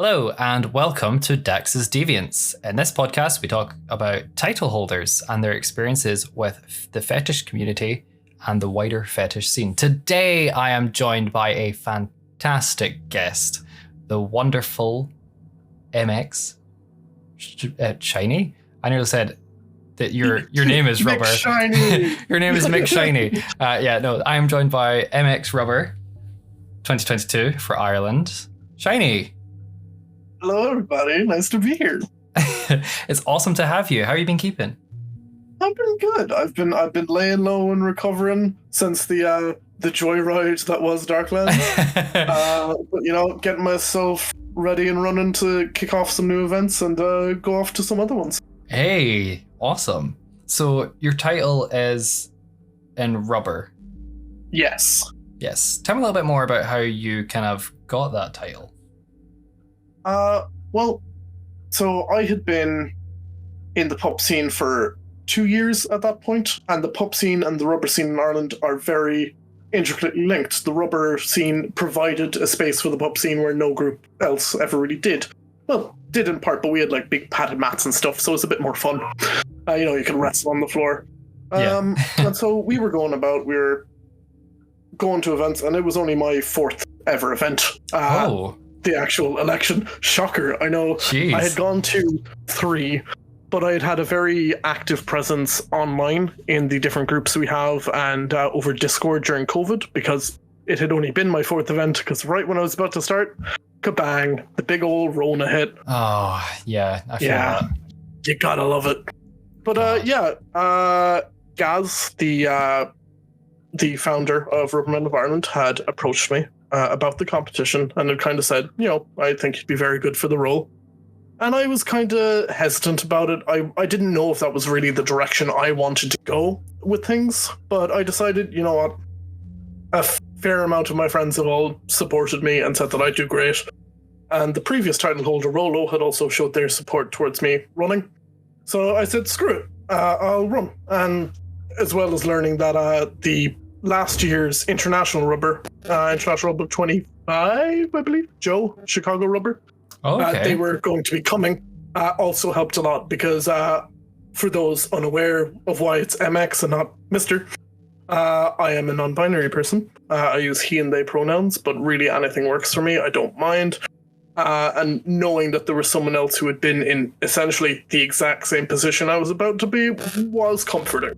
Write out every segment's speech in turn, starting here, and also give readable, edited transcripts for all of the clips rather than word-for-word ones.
Hello and welcome to daxsdeviants. In this podcast, we talk about title holders and their experiences with the fetish community and the wider fetish scene. Today, I am joined by a fantastic guest, the wonderful MX Shiny. I nearly said that your name is Rubber. Shiny. Your name is Mick Shiny. I am joined by MX Rubber 2022 for Ireland. Shiny. Hello, everybody. Nice to be here. It's awesome to have you. How have you been keeping? I've been good. I've been laying low and recovering since the joyride that was Darklands. But getting myself ready and running to kick off some new events and go off to some other ones. Hey, awesome. So your title is in Rubber. Yes. Yes. Tell me a little bit more about how you kind of got that title. So I had been in the pub scene for 2 years at that point, and the pub scene and the rubber scene in Ireland are very intricately linked. The rubber scene provided a space for the pub scene where no group else ever really did. Well, did in part, but we had like big padded mats and stuff, so it was a bit more fun. You can wrestle on the floor. And so we were going to events, and it was only my 4th ever event. The actual election. Shocker, I know. Jeez. I had gone to 3, but I had had a very active presence online in the different groups we have and over Discord during COVID, because it had only been my 4th event, because right when I was about to start, kabang, the big old Rona hit. Oh, yeah, I feel that. You gotta love it. But Gaz, the founder of Rubbermen of Ireland, had approached me about the competition and had kind of said, I think you'd be very good for the role. And I was kind of hesitant about it. I didn't know if that was really the direction I wanted to go with things, but I decided, you know what, a fair amount of my friends have all supported me and said that I do great. And the previous title holder, Rolo, had also showed their support towards me running. So I said, screw it, I'll run. And as well as learning that the last year's International Rubber 25, I believe, Joe, Chicago Rubber, they were going to be coming, also helped a lot because for those unaware of why it's MX and not Mr., I am a non-binary person. I use he and they pronouns, but really anything works for me. I don't mind. And knowing that there was someone else who had been in essentially the exact same position I was about to be was comforting.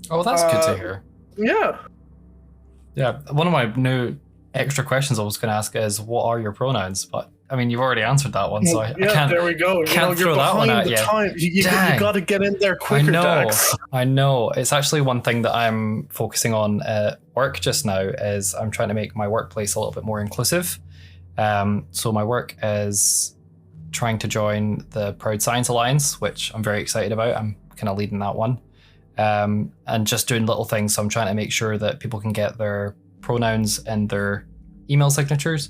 Oh, that's good to hear. Yeah. Yeah, one of my new extra questions I was going to ask is, what are your pronouns? But, I mean, you've already answered that one, so I can't, there we go. Can't throw that one at you. You got to get in there quicker, Dax. I know. It's actually one thing that I'm focusing on at work just now is I'm trying to make my workplace a little bit more inclusive. So my work is trying to join the Proud Science Alliance, which I'm very excited about. I'm kind of leading that one. And just doing little things. So I'm trying to make sure that people can get their pronouns in their email signatures.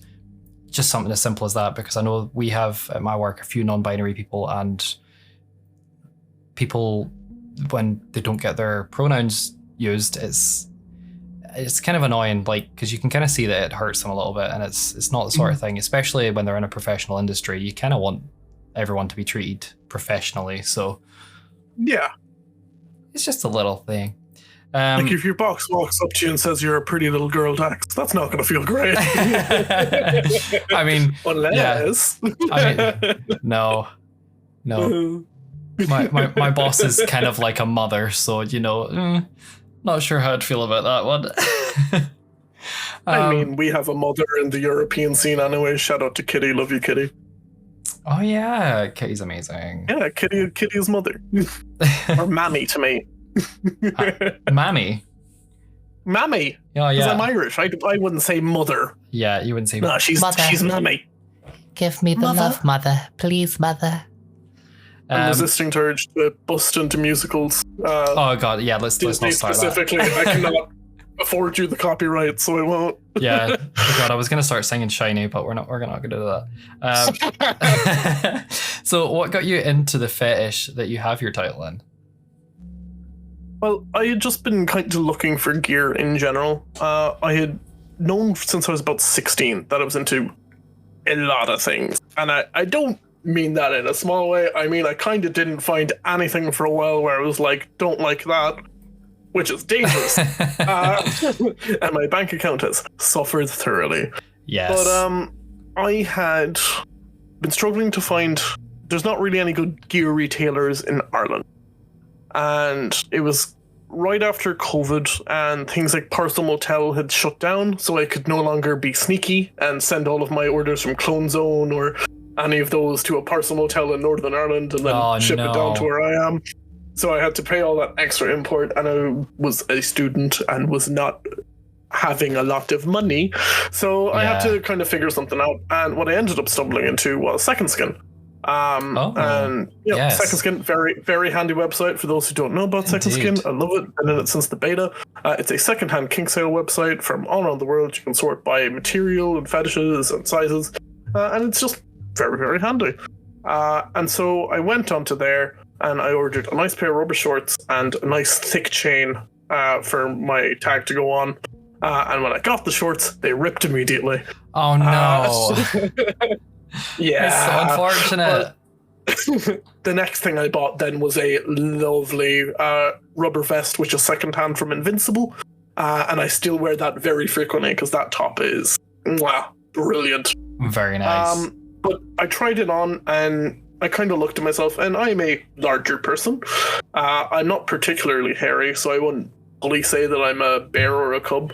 Just something as simple as that, because I know we have at my work a few non-binary people, and people, when they don't get their pronouns used, it's kind of annoying, like, because you can kind of see that it hurts them a little bit, and it's not the sort of thing, especially when they're in a professional industry. You kind of want everyone to be treated professionally, so yeah. It's just a little thing. Like if your boss walks up to you and says you're a pretty little girl, Dax, that's not going to feel great. I mean, unless. Yeah. I mean, no. My boss is kind of like a mother, so not sure how I'd feel about that one. I mean, we have a mother in the European scene anyway. Shout out to Kitty, love you, Kitty. Oh yeah, Kitty's amazing. Yeah, Kitty is mother. Or mammy to me. Mammy? Mammy. Oh, yeah. Because I'm Irish. I wouldn't say mother. Yeah, you wouldn't say no, she's mammy. Give me the love, mother. Please, mother. I'm resisting to urge to bust into musicals. Oh god, yeah, let's not start specifically, that. I cannot afford you the copyright, so I won't. Yeah, oh god, I was gonna start singing Shiny, but we're not gonna do that. So what got you into the fetish that you have your title in? Well, I had just been kind of looking for gear in general. I had known since I was about 16 that I was into a lot of things. And I don't mean that in a small way. I mean, I kind of didn't find anything for a while where I was like, don't like that, which is dangerous. And my bank account has suffered thoroughly. Yes. But I had been struggling to find, there's not really any good gear retailers in Ireland. And it was right after COVID, and things like Parcel Motel had shut down, so I could no longer be sneaky and send all of my orders from Clone Zone or any of those to a Parcel Motel in Northern Ireland and then ship it down to where I am. So I had to pay all that extra import, and I was a student and was not having a lot of money. So I had to kind of figure something out. And what I ended up stumbling into was Second Skin. And Second Skin, very, very handy website for those who don't know about Second Skin. I love it. Been in it since the beta. It's a secondhand kink sale website from all around the world. You can sort by material and fetishes and sizes, and it's just very, very handy. And so I went onto there and I ordered a nice pair of rubber shorts and a nice thick chain for my tag to go on. And when I got the shorts, they ripped immediately. Oh no. Yeah. It's so unfortunate. The next thing I bought then was a lovely rubber vest, which is secondhand from Invincible. And I still wear that very frequently because that top is brilliant. Very nice. But I tried it on and I kind of looked at myself, and I'm a larger person. I'm not particularly hairy, so I wouldn't fully say that I'm a bear or a cub.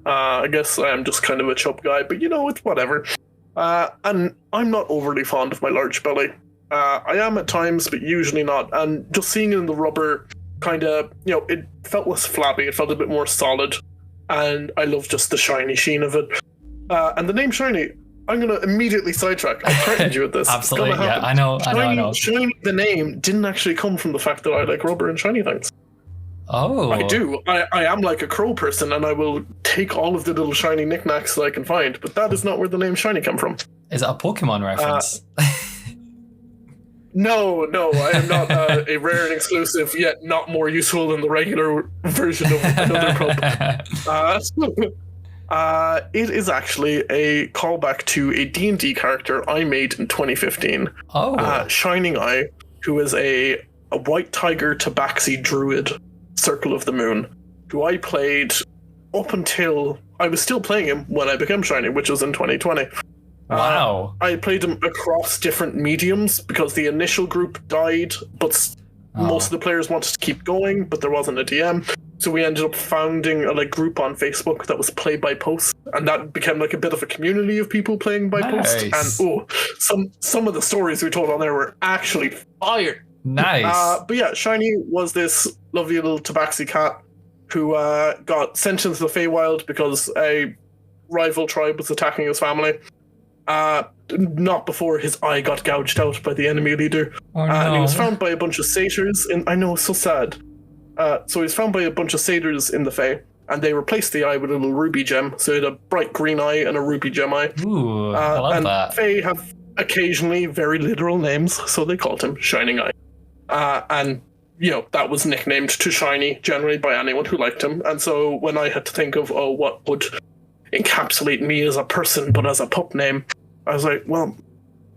I guess I'm just kind of a chub guy, but it's whatever. And I'm not overly fond of my large belly. I am at times, but usually not. And just seeing it in the rubber kind of, it felt less flabby. It felt a bit more solid. And I love just the shiny sheen of it. And the name Shiny, I'm going to immediately sidetrack. I threatened you with this. Absolutely, yeah, I know. Shiny, the name, didn't actually come from the fact that I like rubber and shiny things. Oh. I do. I am like a crow person, and I will take all of the little shiny knickknacks that I can find, but that is not where the name Shiny came from. Is it a Pokemon reference? No, I am not a rare and exclusive, yet not more useful than the regular version of another club. It is actually a callback to a D&D character I made in 2015. Oh. Shining Eye, who is a white tiger tabaxi druid, Circle of the Moon, who I played up until I was still playing him when I became Shiny, which was in 2020. Wow. I played him across different mediums because the initial group died, but most of the players wanted to keep going, but there wasn't a DM. So we ended up founding a group on Facebook that was play by post, and that became a bit of a community of people playing by post. And some of the stories we told on there were actually fire. Nice. But yeah, Shiny was this lovely little tabaxi cat who got sent into the Feywild because a rival tribe was attacking his family. Not before his eye got gouged out by the enemy leader. Oh, no. And he was found by a bunch of satyrs. I know, so sad. So he was found by a bunch of satyrs in the Fey, and they replaced the eye with a little ruby gem. So he had a bright green eye and a ruby gem eye. Ooh, I love that. Fey have occasionally very literal names, so they called him Shining Eye. And that was nicknamed to Shiny generally by anyone who liked him. And so when I had to think of, what would encapsulate me as a person, but as a pup name, I was like, well,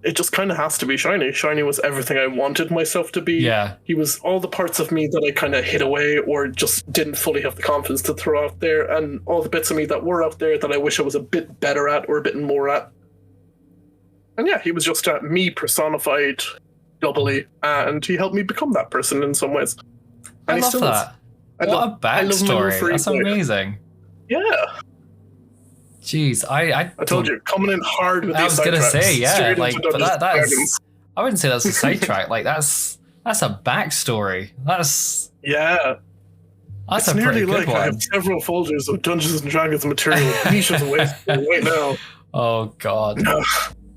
it just kind of has to be Shiny. Shiny was everything I wanted myself to be. Yeah. He was all the parts of me that I kind of hid away or just didn't fully have the confidence to throw out there, and all the bits of me that were out there that I wish I was a bit better at or a bit more at. And yeah, he was just me personified doubly, and he helped me become that person in some ways. And I love that. What a backstory. That's amazing. Yeah. Jeez, I told you, coming in hard with these sidetracks. I was gonna say, yeah, but that's I wouldn't say that's a sidetrack. That's a backstory. That's it's a nearly pretty good one. I have several folders of Dungeons and Dragons material niches away right now. Oh God,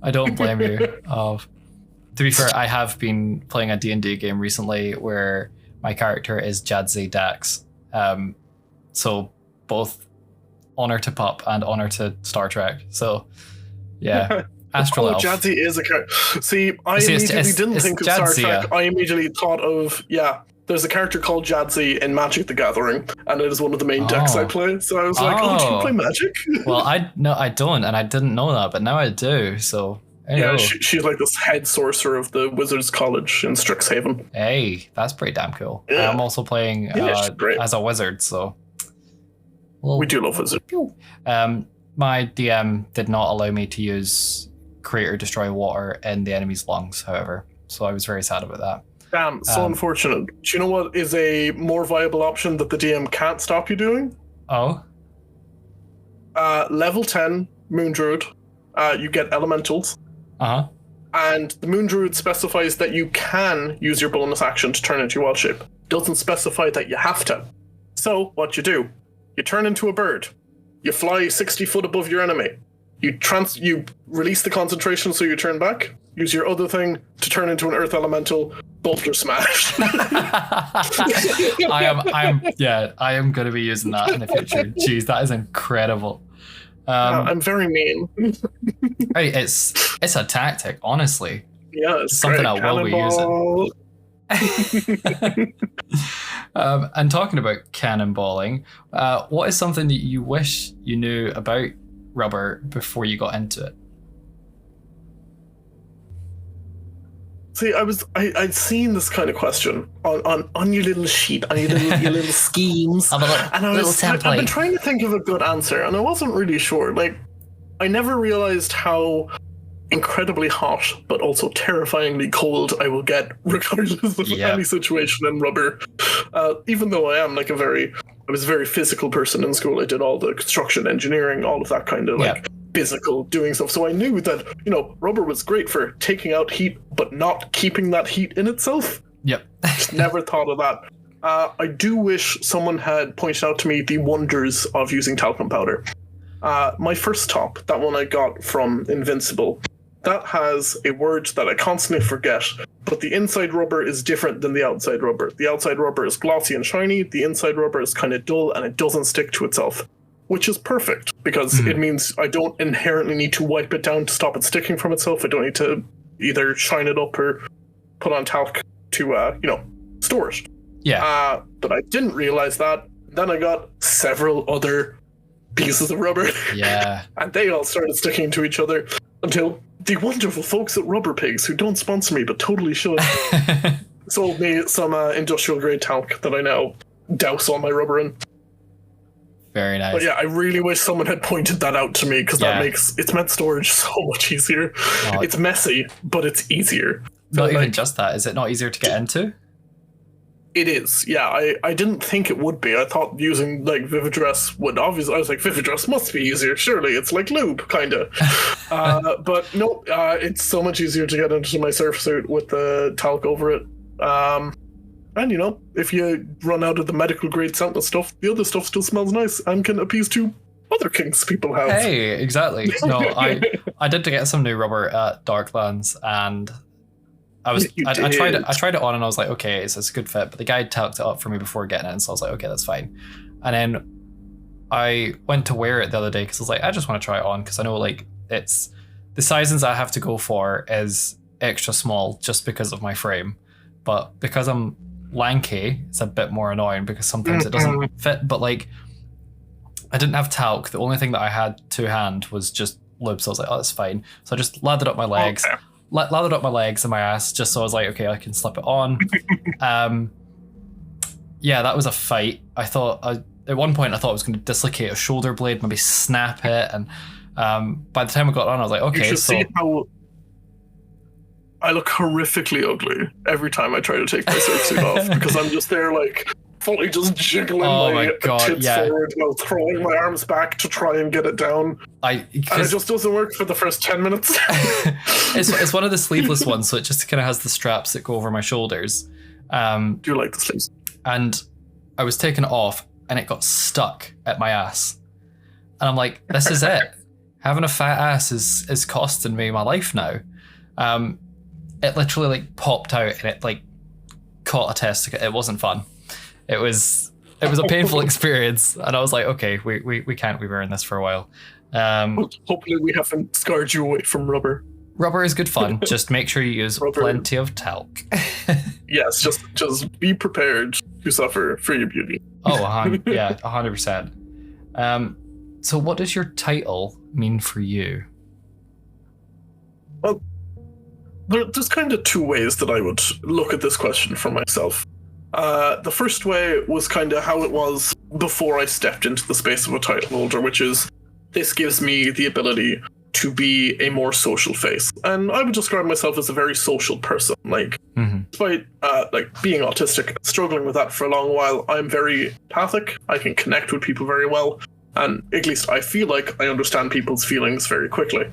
I don't blame you. To be fair, I have been playing a D&D game recently where my character is Jadzi Dax. So both honor to Pup and honor to Star Trek. So yeah, Astral Elf. Jadzi is a character. See, I immediately didn't think of Star Trek. I immediately thought of, there's a character called Jadzi in Magic the Gathering, and it is one of the main decks I play. So I was like, oh, do you play Magic? Well, I don't, and I didn't know that, but now I do. So yeah, she's like this head sorcerer of the Wizards College in Strixhaven. Hey, that's pretty damn cool. Yeah. I'm also playing as a wizard, so we do love wizards. My DM did not allow me to use create or destroy water in the enemy's lungs, however, so I was very sad about that. Damn, so unfortunate. Do you know what is a more viable option that the DM can't stop you doing? Oh? Level 10 Moon Druid, you get elementals. Uh-huh. And the Moon Druid specifies that you can use your bonus action to turn into your wild shape. Doesn't specify that you have to. So, what you do, you turn into a bird. You fly 60 foot above your enemy. You release the concentration so you turn back. Use your other thing to turn into an earth elemental. Boulder smash. I am going to be using that in the future. Jeez, that is incredible. I'm very mean. Right, it's a tactic, honestly. Yeah, it's something great. I will be using. And talking about cannonballing, what is something that you wish you knew about rubber before you got into it? See, I'd seen this kind of question on your little sheet, on your little schemes, and I've been trying to think of a good answer, and I wasn't really sure. Like, I never realized how incredibly hot, but also terrifyingly cold I will get regardless of any situation in rubber. Even though I am like I was a very physical person in school. I did all the construction, engineering, all of that kind of like physical doing stuff. So I knew that, rubber was great for taking out heat, but not keeping that heat in itself. Yep. Just never thought of that. I do wish someone had pointed out to me the wonders of using talcum powder. My first top, that one I got from Invincible, that has a word that I constantly forget, but the inside rubber is different than the outside rubber. The outside rubber is glossy and shiny, the inside rubber is kind of dull and it doesn't stick to itself, which is perfect because it means I don't inherently need to wipe it down to stop it sticking from itself. I don't need to either shine it up or put on talc to, store it. Yeah. But I didn't realize that. Then I got several other pieces of rubber. Yeah. And they all started sticking to each other until the wonderful folks at Rubber Pigs, who don't sponsor me but totally should, sold me some industrial grade talc that I now douse all my rubber in. Very nice. But yeah, I really wish someone had pointed that out to me because that makes it's meant storage so much easier. Oh, it's messy, but it's easier. Not even just that. Is it not easier to get into? It is, yeah. I didn't think it would be. I thought using like Vividress would obviously. I was like, Vividress must be easier. Surely it's like lube, kind of. But no, it's so much easier to get into my surf suit with the talc over it. And if you run out of the medical grade scent stuff, the other stuff still smells nice and can appease to other kinks people have. Hey, exactly. No, I did to get some new rubber at Darklands, and I tried it on and I was like, okay, it's a good fit, but the guy talked it up for me before getting it, so I was like, okay, that's fine. And then I went to wear it the other day because I was like, I just want to try it on because I know like it's the sizings I have to go for is extra small just because of my frame, but because I'm lanky, it's a bit more annoying because sometimes it doesn't fit. But like, I didn't have talc. The only thing that I had to hand was just lube, so I was like, oh, that's fine. So I just lathered up my legs. Okay. Lathered up my legs and my ass just so I was like, okay, I can slip it on. Yeah, that was a fight. At one point I thought I was going to dislocate a shoulder blade, maybe snap it, and by the time I got on I was like, okay, you should see how I look horrifically ugly every time I try to take my surfsuit off because I'm just there like fully just jiggling my tits forward while throwing my arms back to try and get it down. And it just doesn't work for the first 10 minutes. It's one of the sleeveless ones, so it just kind of has the straps that go over my shoulders. Do you like the sleeves? And I was taking it off and it got stuck at my ass. And I'm like, this is it. Having a fat ass is costing me my life now. It literally like popped out and it like caught a testicle. It wasn't fun. It was a painful experience, and I was like, okay, we can't be wearing this for a while. Hopefully we haven't scarred you away from rubber. Rubber is good fun. Just make sure you use Rubber. plenty of talc. Yes, just be prepared to suffer for your beauty. Oh, 100%. So what does your title mean for you? Well, there's kind of two ways that I would look at this question for myself. The first way was kind of how it was before I stepped into the space of a title holder, which is this gives me the ability to be a more social face. And I would describe myself as a very social person. Like, despite being autistic, struggling with that for a long while, I'm very empathic. I can connect with people very well. And at least I feel like I understand people's feelings very quickly.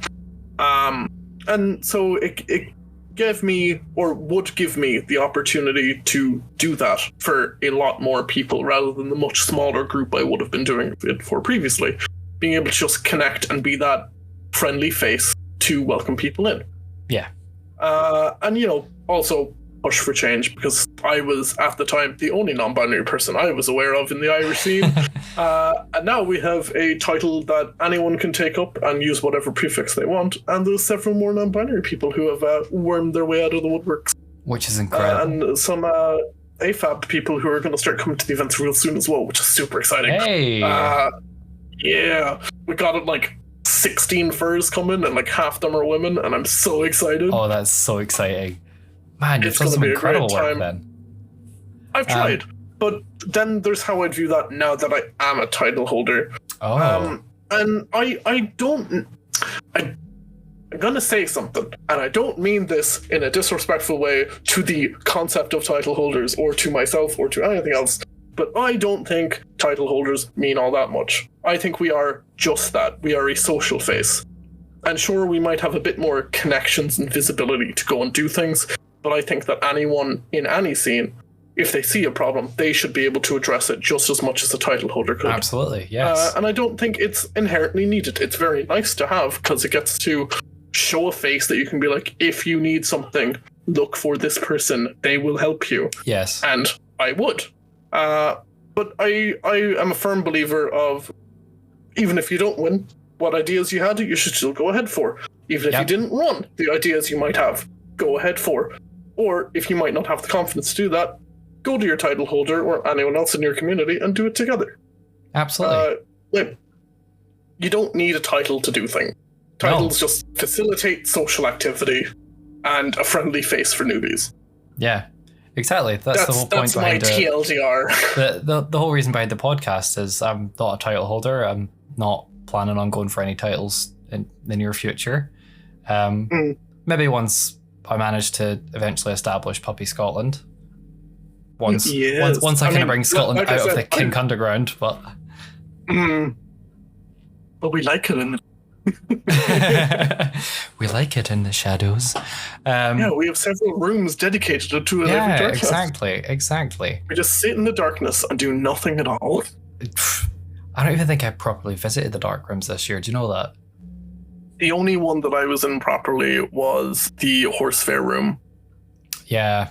And so it gave me, or would give me, the opportunity to do that for a lot more people rather than the much smaller group I would have been doing it for previously. Being able to just connect and be that friendly face to welcome people in. Yeah. And, also push for change, because I was, at the time, the only non-binary person I was aware of in the Irish scene. And now we have a title that anyone can take up and use whatever prefix they want, and there's several more non-binary people who have wormed their way out of the woodworks. Which is incredible. And some AFAB people who are going to start coming to the events real soon as well, which is super exciting. Hey! Yeah, we got it 16 furs coming, and half them are women, and I'm so excited. Oh, that's so exciting. Man, you've It's done gonna some be a incredible great work time. then. I've tried, but then there's how I view that now that I am a title holder. Oh. And I'm going to say something, and I don't mean this in a disrespectful way to the concept of title holders or to myself or to anything else, but I don't think title holders mean all that much. I think we are just that. We are a social face. And sure, we might have a bit more connections and visibility to go and do things, but I think that anyone in any scene, if they see a problem, they should be able to address it just as much as a title holder could. Absolutely, yes. And I don't think it's inherently needed. It's very nice to have, because it gets to show a face that you can be like, if you need something, look for this person. They will help you. Yes. And I would. But I am a firm believer of, even if you don't win, what ideas you had, you should still go ahead for. Even if you didn't run, the ideas you might have, go ahead for. Or if you might not have the confidence to do that, go to your title holder or anyone else in your community and do it together. Absolutely. You don't need a title to do things. Titles just facilitate social activity and a friendly face for newbies. Yeah, exactly. That's the whole point behind it. That's my TLDR. The whole reason behind the podcast is I'm not a title holder. I'm not planning on going for any titles in the near future. Maybe once I manage to eventually establish Puppy Scotland. Once I can bring Scotland out of the kink underground, but we like it in the we like it in the shadows. We have several rooms dedicated to it. Yeah, exactly. We just sit in the darkness and do nothing at all. I don't even think I properly visited the dark rooms this year. Do you know that? The only one that I was in properly was the horse fair room. Yeah.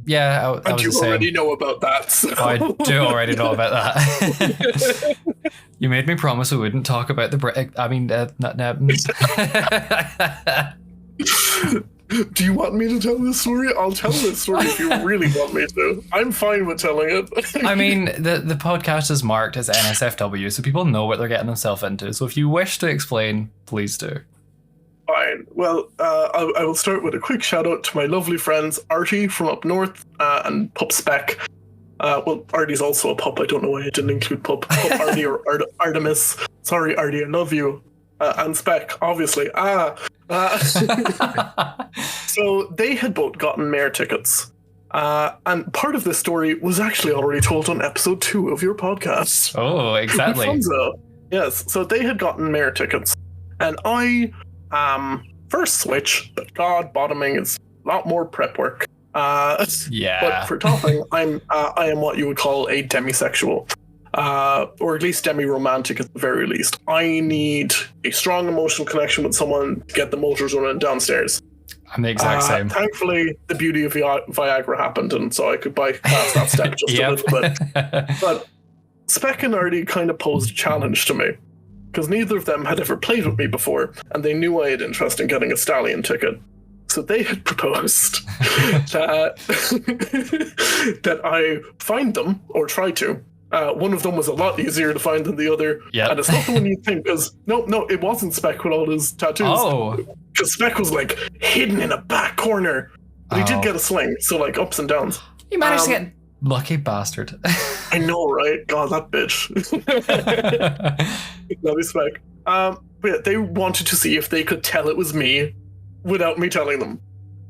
Yeah, I was you already know about that. So. I do already know about that. You made me promise we wouldn't talk about the Do you want me to tell this story? I'll tell this story if you really want me to. I'm fine with telling it. I mean, the podcast is marked as NSFW, so people know what they're getting themselves into. So if you wish to explain, please do. Fine. Well, I will start with a quick shout out to my lovely friends Artie from up north and Pup Spec. Artie's also a pup. I don't know why I didn't include Pup Artie or Artemis. Sorry, Artie, I love you. And Spec, obviously. So they had both gotten mayor tickets. And part of this story was actually already told on episode 2 of your podcast. Oh, exactly. Yes, so they had gotten mayor tickets. And I, first switch, but God, bottoming is a lot more prep work. But for topping, I am what you would call a demisexual. Or at least demi-romantic at the very least. I need a strong emotional connection with someone to get the motors running downstairs. I'm the exact same. Thankfully, the beauty of Viagra happened, and so I could bypass that step just a little bit. But Spec and Artie kind of posed a challenge to me. because neither of them had ever played with me before, and they knew I had interest in getting a stallion ticket. So they had proposed that, that I find them, or try to. One of them was a lot easier to find than the other. Yep. And it's not the one you think, because no, it wasn't Spec with all his tattoos. Oh. Because Spec was like hidden in a back corner. But he did get a sling, so like ups and downs. You managed to get... Lucky bastard. I know, right? God, that bitch. Love you, Spec. But yeah, they wanted to see if they could tell it was me without me telling them.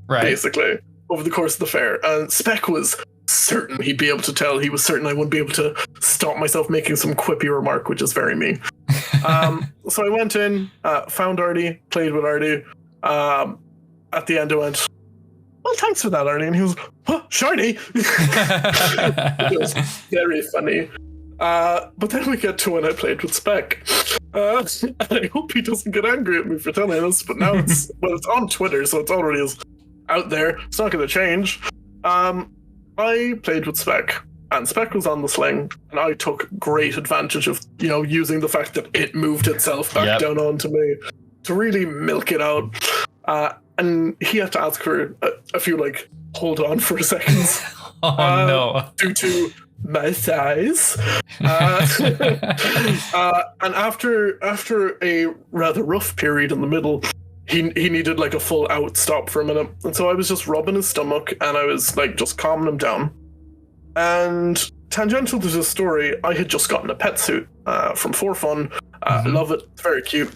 Right. Basically, over the course of the fair. And Spec was certain he'd be able to tell. He was certain I wouldn't be able to stop myself making some quippy remark, which is very me. So I went in, found Artie, played with Artie. At the end I went, well, thanks for that, Artie. And he was, huh, shiny. It was very funny. But then we get to when I played with Spec. And I hope he doesn't get angry at me for telling us, but now it's on Twitter, so it's already out there. It's not going to change. I played with Spec, and Spec was on the sling, and I took great advantage of, using the fact that it moved itself back down onto me to really milk it out. And he had to ask for a few, hold on for a second. No. Due to my size. And after a rather rough period in the middle, he needed a full out stop for a minute. And so I was just rubbing his stomach, and I was just calming him down. And tangential to this story, I had just gotten a pet suit from For Fun. Love it. It's very cute.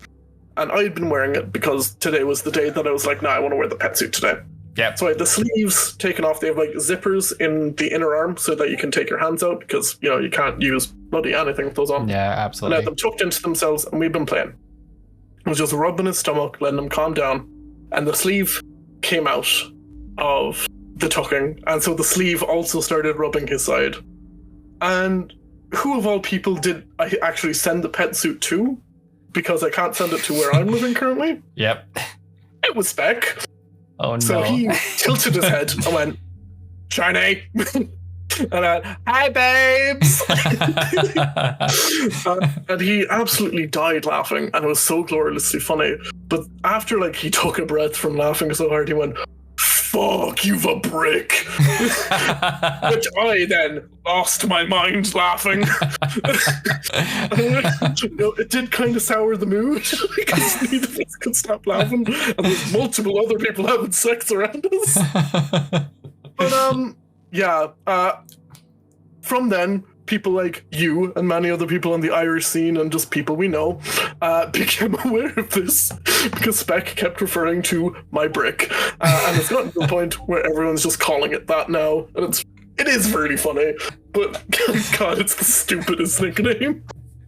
And I had been wearing it because today was the day that I was like, I want to wear the pet suit today. Yeah. So I had the sleeves taken off. They have zippers in the inner arm so that you can take your hands out because, you can't use bloody anything with those on. Yeah, absolutely. And I had them tucked into themselves, and we've been playing. I was just rubbing his stomach, letting him calm down. And the sleeve came out of the tucking. And so the sleeve also started rubbing his side. And who of all people did I actually send the pet suit to? Because I can't send it to where I'm living currently. Yep. It was Spec. Oh, no. So he tilted his head and went, shiny. And I, hi, babes. And he absolutely died laughing, and it was so gloriously funny. But after he took a breath from laughing so hard, he went, fuck, you've a brick. Which I then lost my mind laughing. It did kind of sour the mood because neither of us could stop laughing, and there's multiple other people having sex around us. But from then, people like you and many other people on the Irish scene and just people we know became aware of this because Spec kept referring to my brick, and it's gotten to the point where everyone's just calling it that now, and it is really funny, but God, it's the stupidest nickname.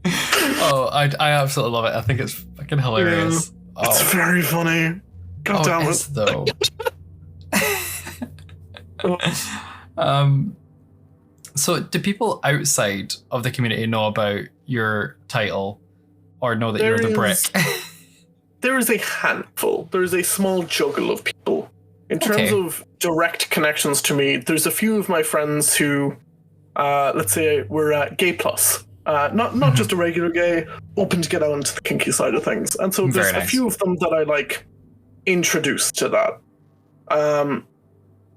Oh, I absolutely love it. I think it's fucking hilarious. Yeah, it's very funny. God damn it. Though. So do people outside of the community know about your title or know that you're the brick? There is a handful. There is a small juggle of people. In terms of direct connections to me, there's a few of my friends who, let's say, were gay plus. Not just a regular gay, open to get out into the kinky side of things. And so there's a few of them that I introduced to that.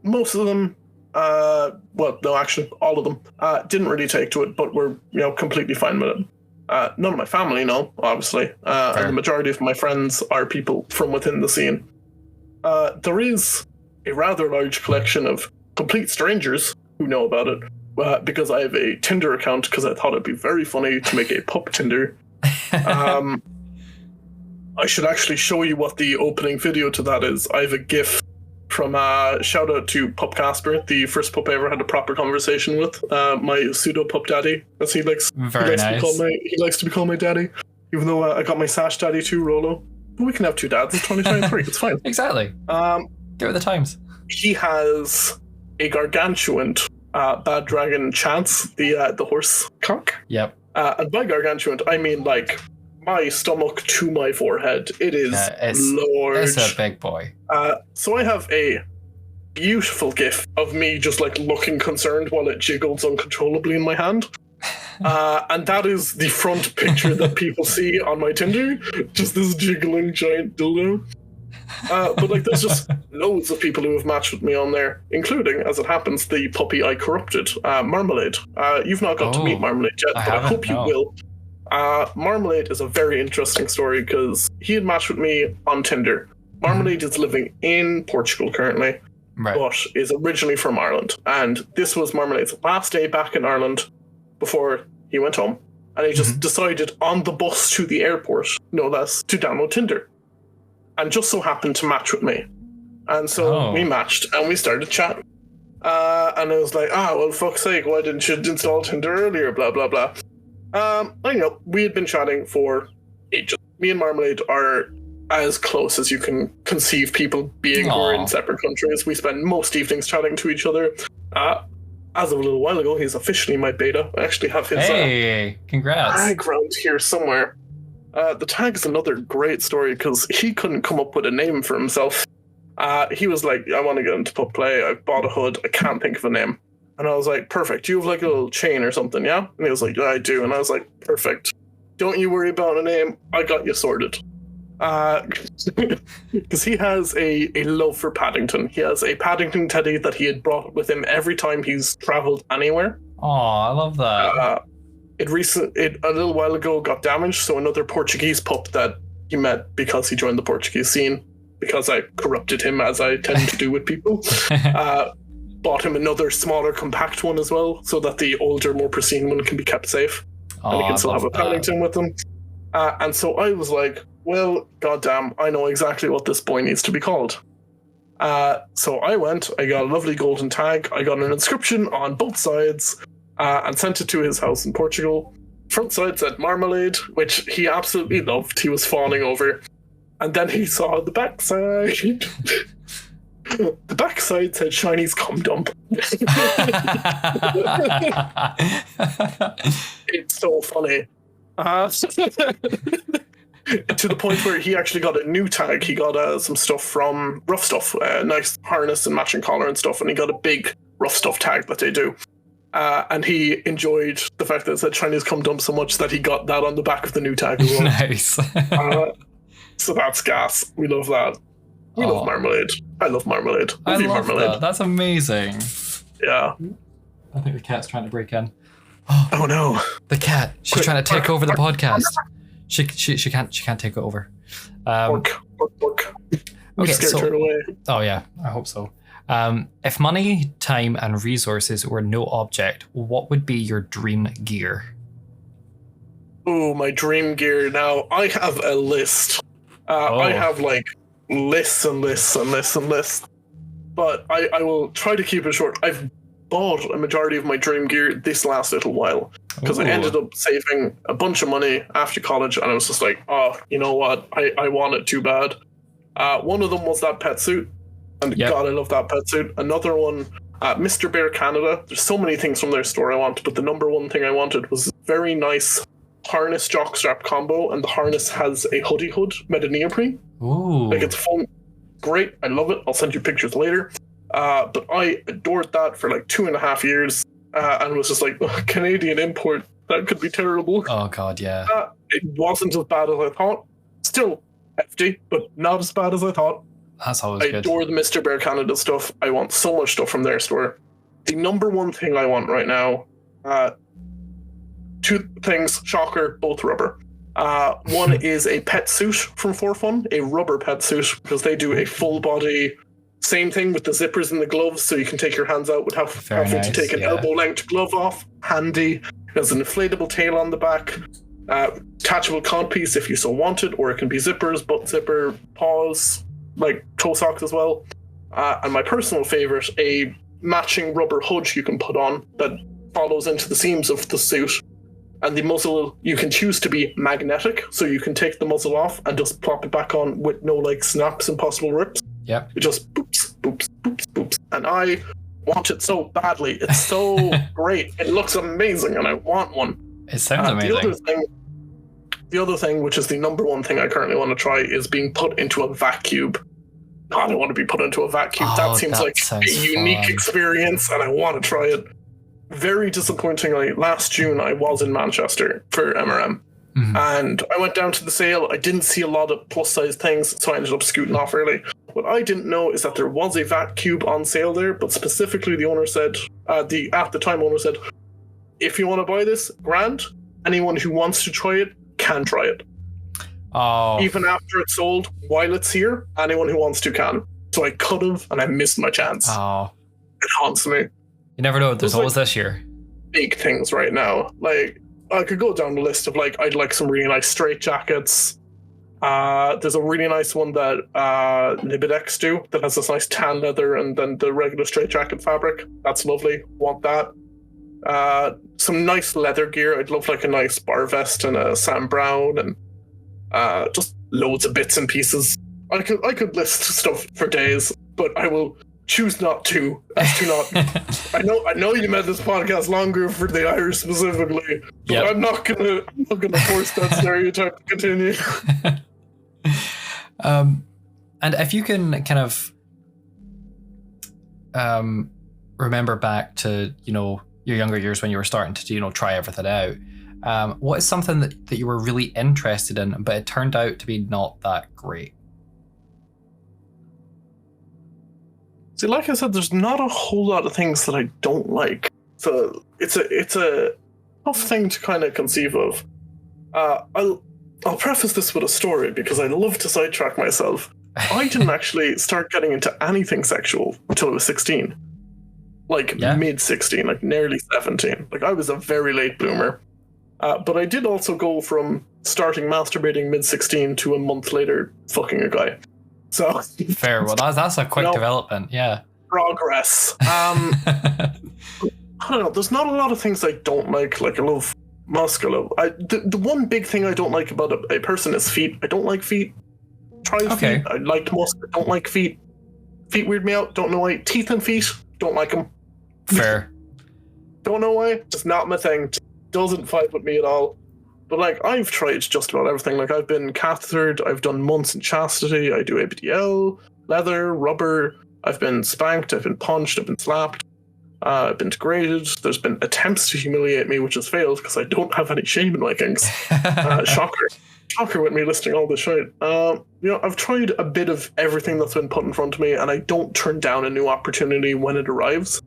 Most of them, all of them didn't really take to it, but were completely fine with it. None of my family know, obviously, and the majority of my friends are people from within the scene. There is a rather large collection of complete strangers who know about it, because I have a Tinder account because I thought it'd be very funny to make a pup Tinder. I should actually show you what the opening video to that is. I have a GIF from shout out to Pup Casper, the first pup I ever had a proper conversation with, my pseudo pup daddy, as he likes. Very nice. He likes to be called my daddy, even though I got my sash daddy too, Rolo. But we can have two dads. It's 2023. It's fine. Exactly. Get with the times. He has a gargantuan bad dragon Chance, the horse cock. Yep. And by gargantuan, I mean my stomach to my forehead. It is large. It's a big boy. So I have a beautiful gif of me just looking concerned while it jiggles uncontrollably in my hand. And that is the front picture that people see on my Tinder. Just this jiggling giant dildo. But like, there's just loads of people who have matched with me on there, including, as it happens, the puppy I corrupted, Marmalade. You've not got to meet Marmalade yet, but I hope you will. Marmalade is a very interesting story because he had matched with me on Tinder. Marmalade is living in Portugal currently, but is originally from Ireland. And this was Marmalade's last day back in Ireland before he went home. And he just decided on the bus to the airport, no less, to download Tinder. And just so happened to match with me. And so we matched and we started chatting. And I was like, well, fuck's sake, why didn't you install Tinder earlier? Blah, blah, blah. We had been chatting for ages. Me and Marmalade are as close as you can conceive people being who are in separate countries. We spend most evenings chatting to each other. As of a little while ago, he's officially my beta. I actually have his congrats. tag around here somewhere. The tag is another great story because he couldn't come up with a name for himself. He was like, I want to get into pub play. I bought a hood. I can't think of a name. And I was like, perfect. Do you have like a little chain or something, yeah? And he was like, yeah, I do. And I was like, perfect. Don't you worry about a name. I got you sorted. Because he has a love for Paddington. He has a Paddington teddy that he had brought with him every time he's traveled anywhere. Oh, I love that. It a little while ago got damaged, so another Portuguese pup that he met because he joined the Portuguese scene, because I corrupted him as I tend to do with people, bought him another smaller compact one as well, so that the older, more pristine one can be kept safe. And he can still have a Paddington with him. And so I was like, well, goddamn, I know exactly what this boy needs to be called. So I got a lovely golden tag, I got an inscription on both sides, and sent it to his house in Portugal. Front side said Marmalade, which he absolutely loved. He was fawning over. And then he saw the back side. The back side said Shiny's cum dump. It's so funny. To the point where he actually got a new tag. He got some stuff from Rough Stuff, nice harness and matching collar and stuff, and he got a big Rough Stuff tag that they do. And he enjoyed the fact that it said Chinese cum dump so much that he got that on the back of the new tag as well. Nice. So that's gas. We love that. We love Marmalade. I love Marmalade. I love Marmalade. That. That's amazing. Yeah. I think the cat's trying to break in. Oh no. The cat. She's trying to take over the podcast. She can't take it over. Work. Okay, scared her away. Oh yeah, I hope so. If money, time, and resources were no object, what would be your dream gear? Oh, my dream gear. Now, I have a list. I have like lists and lists and lists and lists. But I will try to keep it short. I've bought a majority of my dream gear this last little while because I ended up saving a bunch of money after college, and I was just like, oh, you know what? I want it too bad. One of them was that pet suit. And God, I love that pet suit. Another one, Mr. Bear Canada. There's so many things from their store I want, but the number one thing I wanted was very nice harness jockstrap combo, and the harness has a hoodie hood made of neoprene. Ooh. Like, it's fun. Great. I love it. I'll send you pictures later. But I adored that for like 2.5 years, and was just like, Canadian import, that could be terrible. Oh God, yeah. It wasn't as bad as I thought. Still hefty, but not as bad as I thought. That's always good. I adore the Mr. Bear Canada stuff. I want so much stuff from their store. The number one thing I want right now, two things, shocker, both rubber. One is a pet suit from For Fun, a rubber pet suit, because they do a full body, same thing with the zippers and the gloves, so you can take your hands out without having to take an elbow length glove off. Handy. There's an inflatable tail on the back. Detachable codpiece if you so wanted, or it can be zippers, butt zipper, paws, like toe socks as well. And my personal favorite, a matching rubber hood you can put on that follows into the seams of the suit. And the muzzle you can choose to be magnetic, so you can take the muzzle off and just plop it back on with no like snaps and possible rips. Yep. It just boops, boops, boops, boops. And I want it so badly. It's so great. It looks amazing and I want one. It sounds amazing. The other thing, which is the number one thing I currently want to try, is being put into a vacuum. God, I want to be put into a vacuum. That seems like a unique experience, and I want to try it. very disappointingly, last June I was in Manchester for MRM. And I went down to the sale. I didn't see a lot of plus-size things, so I ended up scooting off early. What I didn't know is that there was a VAT cube on sale there, but specifically the owner said, the at the time owner said, if you want to buy this, grand. Anyone who wants to try it can try it. Oh. Even after it's sold, while it's here, anyone who wants to can. So I could have, and I missed my chance. Oh. It haunts me. You never know. There's always like this year. big things right now. Like, I could go down the list of, like, I'd like some really nice straight jackets. There's a really nice one that Nibidex do that has this nice tan leather and then the regular straight jacket fabric. That's lovely. Want that. Some nice leather gear. I'd love like a nice bar vest and a Sam Brown and just loads of bits and pieces. I could list stuff for days, but I will choose not to. As to not. I know you made this podcast longer for the Irish specifically, but I'm not gonna force that stereotype to continue. And if you can kind of remember back to, you know, your younger years when you were starting to, you know, try everything out, what is something that you were really interested in, but it turned out to be not that great? See, like I said, there's not a whole lot of things that I don't like. So it's a tough thing to kind of conceive of. I'll preface this with a story because I love to sidetrack myself. I didn't actually start getting into anything sexual until I was 16. Like mid 16, like nearly 17. Like I was a very late bloomer. But I did also go from starting masturbating mid 16 to a month later fucking a guy. So fair. Well, that's a quick development. Yeah. Progress. I don't know. There's not a lot of things I don't like. Like I love muscular. The one big thing I don't like about a person is feet. I don't like feet. Try feet. I like musk. I don't like feet. Feet weird me out. Don't know why. Teeth and feet. Don't like them. Fair. Don't know why. Just not my thing. Just doesn't fight with me at all. But like I've tried just about everything. Like I've been cathetered. I've done months in chastity. I do ABDL, leather, rubber. I've been spanked. I've been punched. I've been slapped. I've been degraded. There's been attempts to humiliate me, which has failed because I don't have any shame in my kinks. Shocker with me listing all this shit. You know, I've tried a bit of everything that's been put in front of me, and I don't turn down a new opportunity when it arrives.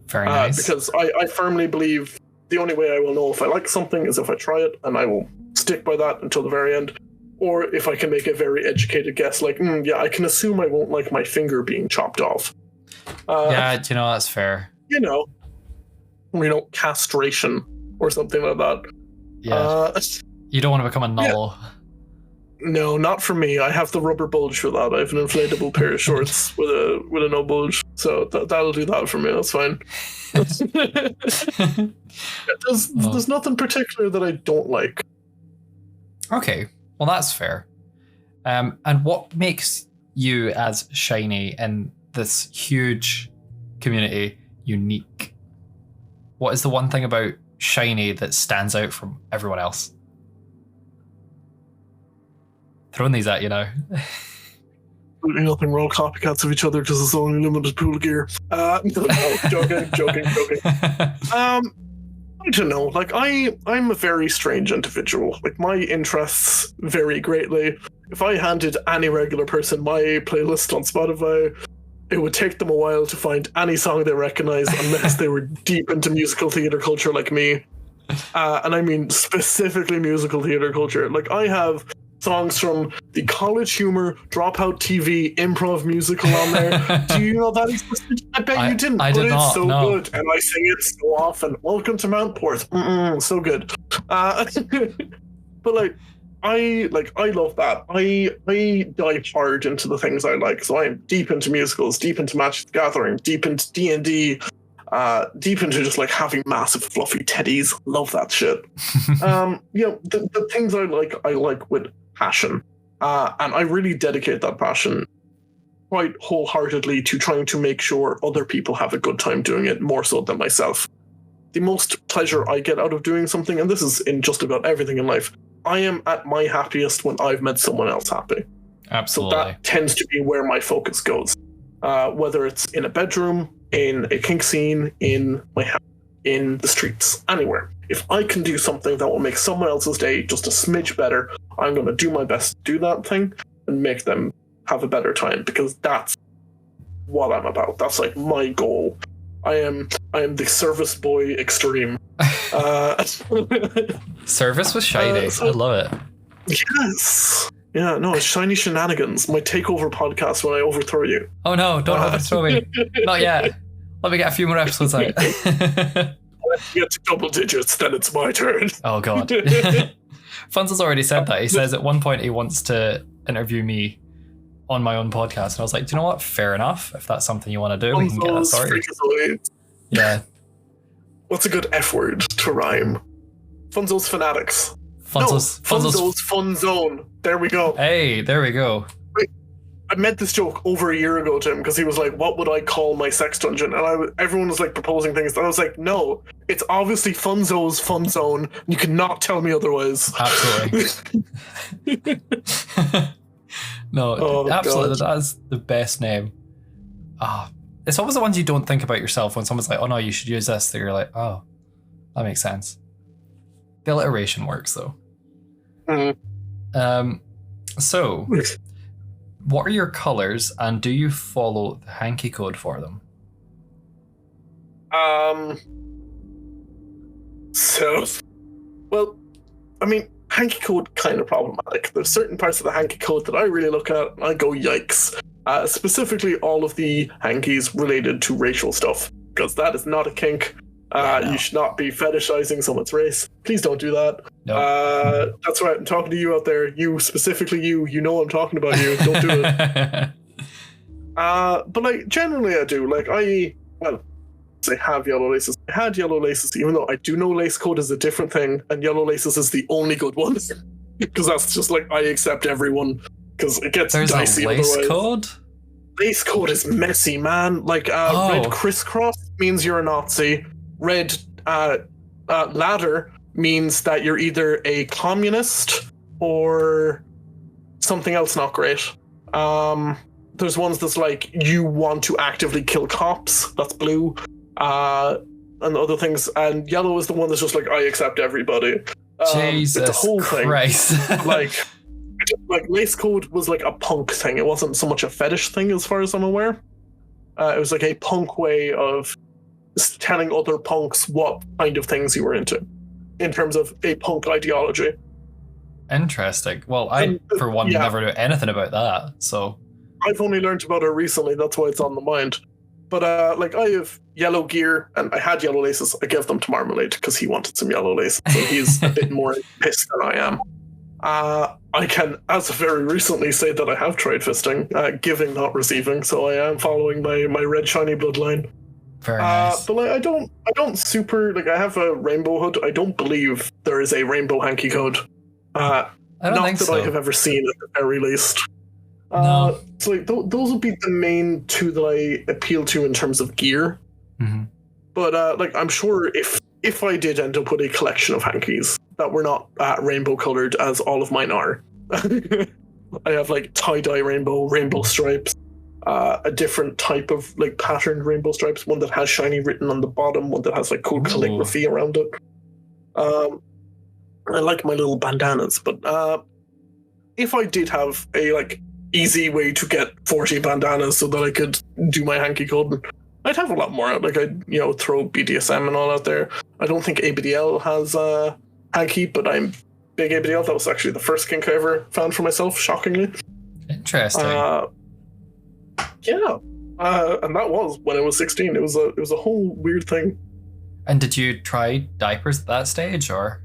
Very nice. Because I firmly believe the only way I will know if I like something is if I try it, and I will stick by that until the very end. Or if I can make a very educated guess, like, I can assume I won't like my finger being chopped off. Yeah, you know, that's fair. You know, castration or something like that. Yeah. You don't want to become a null. Yeah. No, not for me. I have the rubber bulge for that. I have an inflatable pair of shorts with a no bulge, so that'll do that for me. That's fine. There's nothing particular that I don't like. Okay, well that's fair. And what makes you as Shiny in this huge community unique? What is the one thing about Shiny that stands out from everyone else? Throwing these at you now. Nothing, we're all copycats of each other because it's only limited pool gear. No, joking. I don't know. Like I'm a very strange individual. Like my interests vary greatly. If I handed any regular person my playlist on Spotify, it would take them a while to find any song they recognize unless they were deep into musical theater culture like me. And I mean specifically musical theater culture. Like I have songs from the College Humor, Dropout TV, improv musical on there. Do you know that existed? I bet you didn't. But it's so good, and I sing it so often. Welcome to Mount Port. So good. But I love that. I dive hard into the things I like. So I'm deep into musicals, deep into Magic the Gathering, deep into D&D, deep into just like having massive fluffy teddies. Love that shit. The things I like with passion. And I really dedicate that passion quite wholeheartedly to trying to make sure other people have a good time doing it more so than myself. The most pleasure I get out of doing something, and this is in just about everything in life, I am at my happiest when I've made someone else happy. Absolutely. So that tends to be where my focus goes. Whether it's in a bedroom, in a kink scene, in my house, in the streets, anywhere. If I can do something that will make someone else's day just a smidge better, I'm going to do my best to do that thing and make them have a better time, because that's what I'm about. That's like my goal. I am the service boy extreme. Service was shiny. I love it. Yes. Yeah, no, it's Shiny Shenanigans, my takeover podcast when I overthrow you. Oh no, don't overthrow me. Not yet. Let me get a few more episodes out. When you get to double digits, then it's my turn. Oh god. Funz has already said that. He says at one point he wants to interview me on my own podcast. And I was like, do you know what? Fair enough. If that's something you want to do, we can get that sorted. Yeah. What's a good F word to rhyme? Funzo's Fanatics. Funzo's Fun Zone. There we go. Hey, there we go. I made this joke over a year ago to him because he was like, what would I call my sex dungeon? And everyone was like proposing things. And I was like, no, it's obviously Funzo's Fun Zone. You cannot tell me otherwise. Absolutely. No, absolutely. God. That's the best name. It's always the ones you don't think about yourself when someone's like, oh no, you should use this. That you're like, oh, that makes sense. The alliteration works though. Mm-hmm. So, what are your colors, and do you follow the hanky code for them? So, well, I mean, hanky code kind of problematic. There's certain parts of the hanky code that I really look at and I go, yikes. Specifically, all of the hankies related to racial stuff, because that is not a kink. No. You should not be fetishizing someone's race. Please don't do that. No. That's right. I'm talking to you out there. You, specifically you. You know I'm talking about you. Don't do it. But like, generally I do. Like, I have yellow laces. I had yellow laces, even though I do know lace code is a different thing, and yellow laces is the only good one. Because that's just like, I accept everyone. Because it gets dicey otherwise. There's a lace code? Lace code is messy, man. Like, red crisscross means you're a Nazi. Red ladder means that you're either a communist or something else not great. There's ones that's like, you want to actively kill cops. That's blue. And other things. And yellow is the one that's just like, I accept everybody. Jesus it's a whole Christ. Thing. like lace code was like a punk thing. It wasn't so much a fetish thing as far as I'm aware. It was like a punk way of telling other punks what kind of things you were into in terms of a punk ideology. Interesting. Well, I, for one, never knew anything about that, so... I've only learned about it recently, that's why it's on the mind. But, like, I have yellow gear, and I had yellow laces. I gave them to Marmalade, because he wanted some yellow laces, so he's a bit more pissed than I am. I can, as of very recently, say that I have tried fisting, giving, not receiving, so I am following my red shiny bloodline. Very nice. But like, I don't super, like, I have a rainbow hood. I don't believe there is a rainbow hanky code. I don't not think that so. I have ever seen at the very least. No. So like, those would be the main two that I appeal to in terms of gear. Mm-hmm. But like, I'm sure if I did end up with a collection of hankies that were not rainbow colored, as all of mine are, I have like tie-dye rainbow stripes. A different type of like patterned rainbow stripes, one that has shiny written on the bottom, one that has like cool calligraphy around it. I like my little bandanas, but if I did have a like easy way to get 40 bandanas so that I could do my hanky code, I'd have a lot more. Like, I'd throw BDSM and all out there. I don't think ABDL has hanky, but I'm big ABDL. That was actually the first kink I ever found for myself, shockingly. Interesting. Yeah, and that was when I was 16. It was a whole weird thing. And did you try diapers at that stage, or?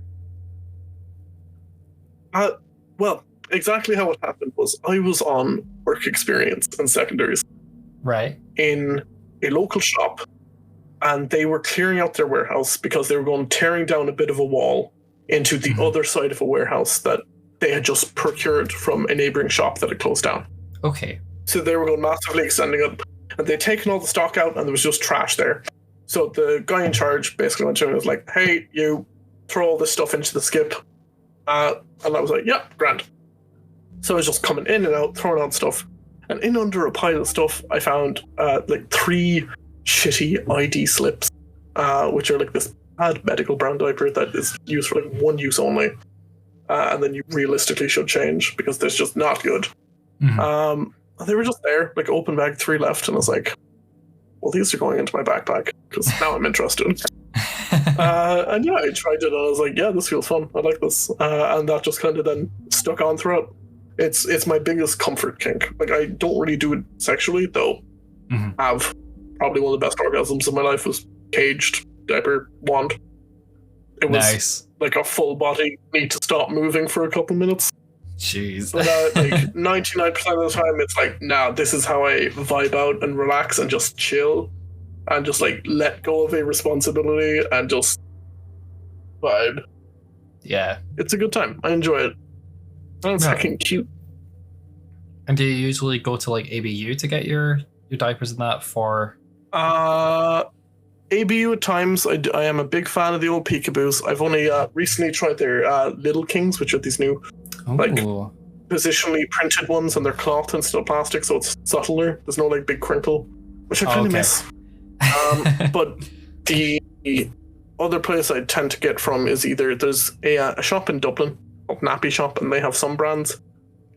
Well, exactly how it happened was I was on work experience in secondaries. Right. In a local shop, and they were clearing out their warehouse because they were tearing down a bit of a wall into the other side of a warehouse that they had just procured from a neighboring shop that had closed down. Okay. So they were going massively extending it, and they'd taken all the stock out, and there was just trash there. So the guy in charge basically went to him and was like, hey, you throw all this stuff into the skip. And I was like, yeah, grand. So I was just coming in and out, throwing out stuff. And in under a pile of stuff, I found like 3 shitty ID slips which are like this bad medical brown diaper that is used for like one use only, and then you realistically should change because they're just not good. They were just there, like open bag, 3 left, and I was like, well, these are going into my backpack because now I'm interested. And yeah, I tried it and I was like, yeah, this feels fun. I like this. And that just kind of then stuck on throughout. It's my biggest comfort kink. Like, I don't really do it sexually, though. Have probably one of the best orgasms of my life was caged diaper wand. It was nice. like a full body need to stop moving for a couple minutes. Jeez. But like 99% of the time, it's like, nah, this is how I vibe out and relax and just chill and just like let go of a responsibility and just vibe. Yeah. It's a good time. I enjoy it. And it's fucking cute. And do you usually go to like ABU to get your diapers and that for? ABU at times. I am a big fan of the old peekaboos. I've only recently tried their little kings, which are these new like positionally printed ones, and they're cloth instead of plastic, so it's subtler. There's no like big crinkle, which I kind of miss. But the other place I tend to get from is either there's a shop in Dublin called Nappy Shop, and they have some brands.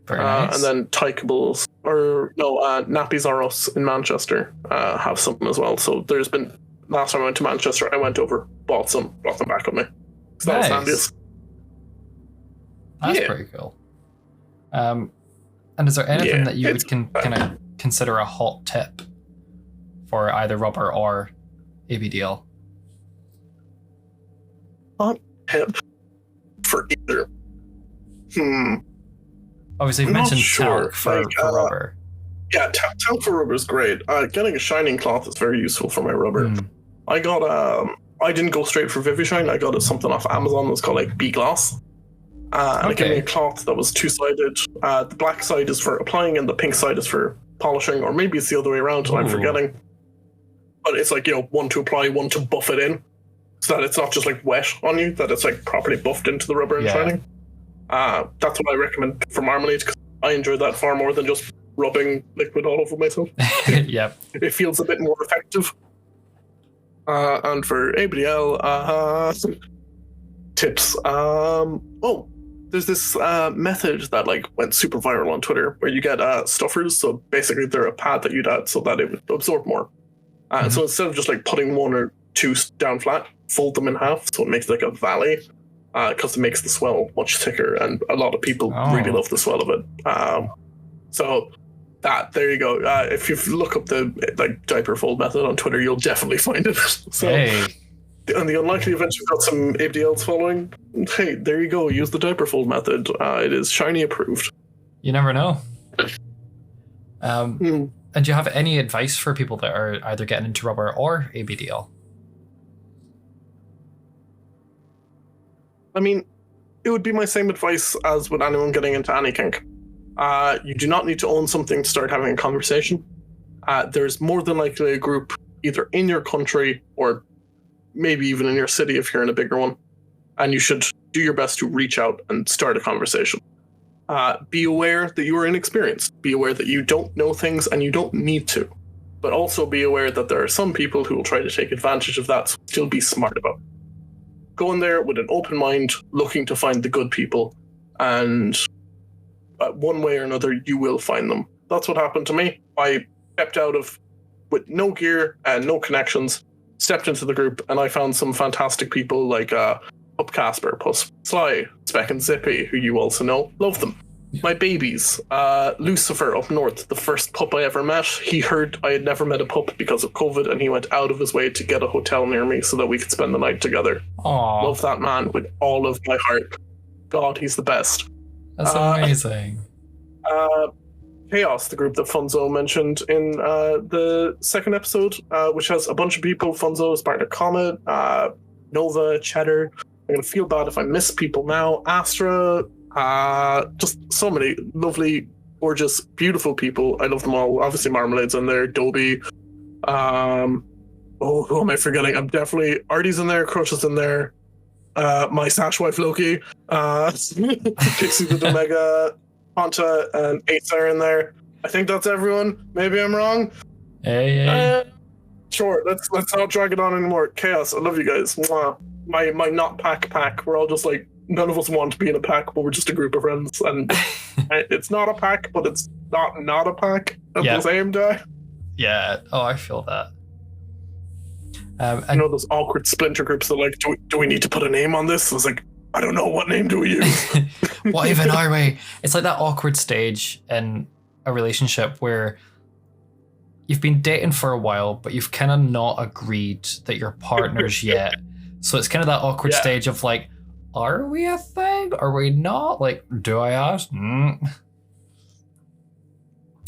Very nice. And then Tykeables, or no, Nappies R Us in Manchester have something as well. So there's been, last time I went to Manchester, I went over, bought some, brought them back with me. So that was handiest. That's pretty cool. And is there anything that you would kind of consider a hot tip for either rubber or ABDL? Hot tip for either? Obviously, you've mentioned talc for rubber. Yeah, talc for rubber is great. Getting a shining cloth is very useful for my rubber. I got I didn't go straight for Vivishine. I got something off Amazon that was called like B-Gloss. And it gave me a cloth that was 2-sided. The black side is for applying and the pink side is for polishing, or maybe it's the other way around and I'm forgetting. But it's like, one to apply, one to buff it in, so that it's not just like wet on you, that it's like properly buffed into the rubber and shining. That's what I recommend for marmalade, because I enjoy that far more than just rubbing liquid all over myself. Yep. It feels a bit more effective. And for ABDL, tips. There's this method that like went super viral on Twitter where you get stuffers. So basically they're a pad that you'd add so that it would absorb more. So instead of just like putting 1 or 2 down flat, fold them in half so it makes like a valley, because it makes the swell much thicker, and a lot of people really love the swell of it. So there you go. If you look up the like diaper fold method on Twitter, you'll definitely find it. So, on the unlikely event you've got some ABDLs following, hey, there you go. Use the diaper fold method. It is shiny approved. You never know. And do you have any advice for people that are either getting into rubber or ABDL? I mean, it would be my same advice as with anyone getting into any kink. You do not need to own something to start having a conversation. There's more than likely a group either in your country or maybe even in your city if you're in a bigger one, and you should do your best to reach out and start a conversation. Be aware that you are inexperienced. Be aware that you don't know things and you don't need to. But also be aware that there are some people who will try to take advantage of that, so still be smart about it. Go in there with an open mind, looking to find the good people, and one way or another, you will find them. That's what happened to me. I stepped out with no gear and no connections, stepped into the group, and I found some fantastic people like Up Casper, Puss Sly, Speck and Zippy, who you also know. Love them. My babies. Lucifer up north, the first pup I ever met. He heard I had never met a pup because of COVID, and he went out of his way to get a hotel near me so that we could spend the night together. Aww. Love that man with all of my heart. God, he's the best. That's amazing. Chaos, the group that Funzo mentioned in the second episode, which has a bunch of people. Funzo is part of Comet, Nova, Cheddar. I'm going to feel bad if I miss people now. Astra, just so many lovely, gorgeous, beautiful people. I love them all. Obviously, Marmalade's in there, Dobie. Who am I forgetting? I'm definitely... Artie's in there, Crush is in there. My Sash wife, Loki. Pixie the Omega, Ponta, and Ace are in there. I think that's everyone. Maybe I'm wrong. Hey. Sure, let's not drag it on anymore. Chaos, I love you guys. Mwah. My not pack. We're all just like, none of us want to be in a pack, but we're just a group of friends, and it's not a pack, but it's not a pack at the same time. Yeah. Oh, I feel that. You know those awkward splinter groups that like, do we need to put a name on this? I was like, I don't know, what name do we use? What even are we? It's like that awkward stage in a relationship where you've been dating for a while, but you've kind of not agreed that you're partners yet. So it's kind of that awkward stage of like, are we a thing? Are we not? Like, do I ask?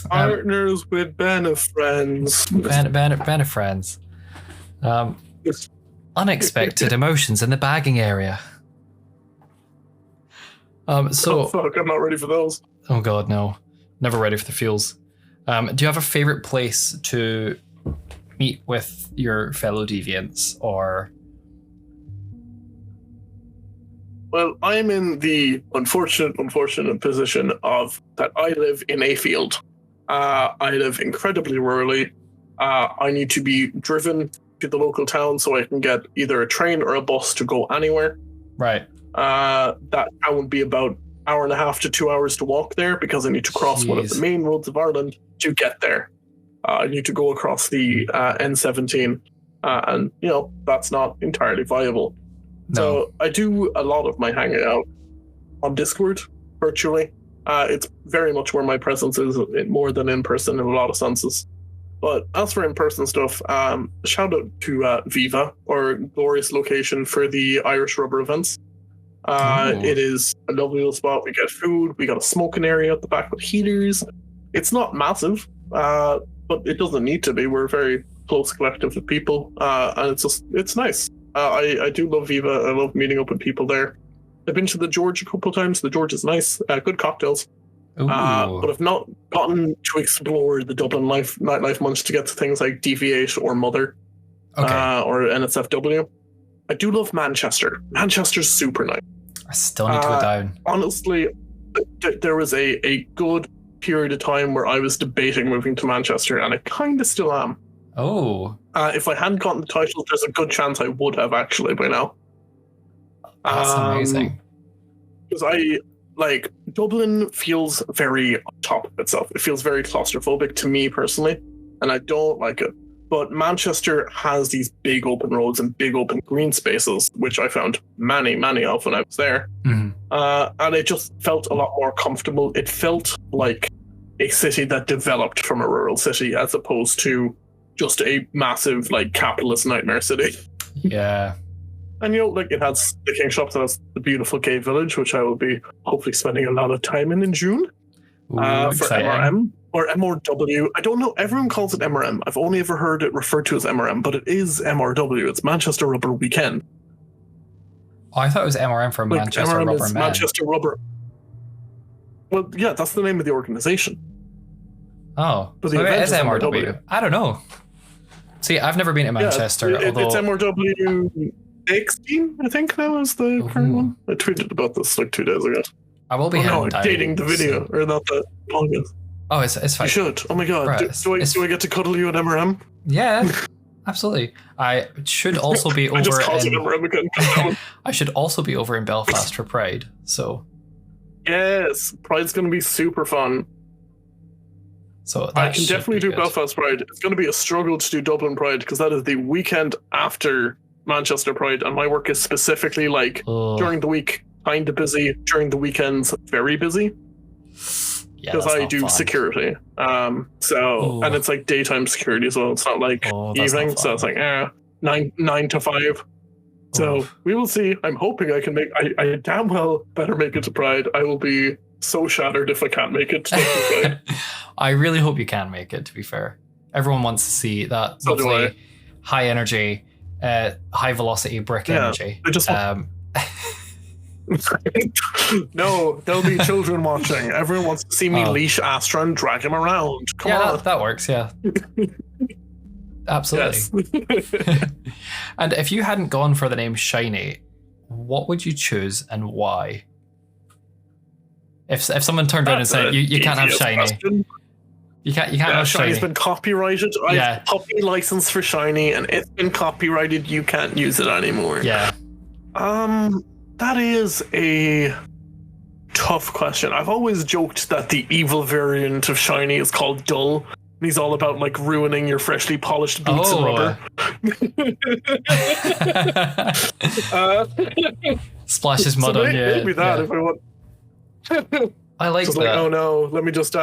Partners with friends. Friends. Unexpected emotions in the bagging area. Oh fuck, I'm not ready for those. Oh god, no. Never ready for the feels. Do you have a favorite place to meet with your fellow deviants, or? Well, I'm in the unfortunate position of that I live in a field. I live incredibly rurally. I need to be driven to the local town so I can get either a train or a bus to go anywhere. Right. That would be about 1.5 to 2 hours to walk there because I need to cross one of the main roads of Ireland to get there. I need to go across the N17, and that's not entirely viable. No. So I do a lot of my hanging out on Discord virtually. It's very much where my presence is, more than in person in a lot of senses. But as for in-person stuff, shout out to Viva, our glorious location for the Irish Rubber events. It is a lovely little spot. We get food. We got a smoking area at the back with heaters. It's not massive, but it doesn't need to be. We're a very close collective of people, and it's nice. I do love Viva. I love meeting up with people there. I've been to the George a couple of times. The George is nice. Good cocktails. But I've not gotten to explore the Dublin nightlife much to get to things like DV8 or Mother, or NSFW. I do love Manchester. Manchester's super nice. I still need to go down. Honestly, there was a good period of time where I was debating moving to Manchester, and I kind of still am. Oh. If I hadn't gotten the title, there's a good chance I would have actually by now. That's amazing. Because Dublin feels very on top of itself. It feels very claustrophobic to me personally, and I don't like it. But Manchester has these big open roads and big open green spaces, which I found many of when I was there. Mm-hmm. And it just felt a lot more comfortable. It felt like a city that developed from a rural city as opposed to just a massive, capitalist nightmare city. Yeah. And, it has the King Shops, it has the beautiful Gay Village, which I will be hopefully spending a lot of time in June. For MRM. Or MRW. I don't know. Everyone calls it MRM. I've only ever heard it referred to as MRM, but it is MRW. It's Manchester Rubber Weekend. Oh, I thought it was MRM for Manchester MRM Rubber is Man. Manchester Rubber. Well, yeah, that's the name of the organization. Oh, but so the it event is MRW. I don't know. See, I've never been to Manchester. It's MRW 16, I think now is the current one. I tweeted about this 2 days ago. I will be heading down. Dating the video, or not the podcast. Oh, it's fine. You should. Oh my god. Right, do I get to cuddle you at MRM? Yeah, absolutely. I should also be over MRM again. I should also be over in Belfast for Pride. So yes, Pride's going to be super fun. So I can definitely do Belfast Pride. It's going to be a struggle to do Dublin Pride because that is the weekend after Manchester Pride, and my work is specifically during the week kind of busy, during the weekends very busy. Because I do security. And it's daytime security as well. It's not evening. Not so it's 9 to 5. So we will see. I'm hoping I can make. I damn well better make it to Pride. I will be so shattered if I can't make it to Pride. I really hope you can make it, to be fair. Everyone wants to see that lovely high energy, high velocity brick energy. I just no, there'll be children watching. Everyone wants to see me leash Astra and drag him around. Come on. That works, yeah. Absolutely. Yes. And if you hadn't gone for the name Shiny, what would you choose and why? If someone turned around and said, you can't have Shiny. Question. You can't have Shiny's shiny. been copyrighted. I have a puppy license for Shiny, and it's been copyrighted. You can't use it anymore. Yeah. That is a tough question. I've always joked that the evil variant of Shiny is called Dull. And he's all about like ruining your freshly polished boots and rubber. Splashes mud on you. Maybe that if I want. I like just that. Like, oh no, let me just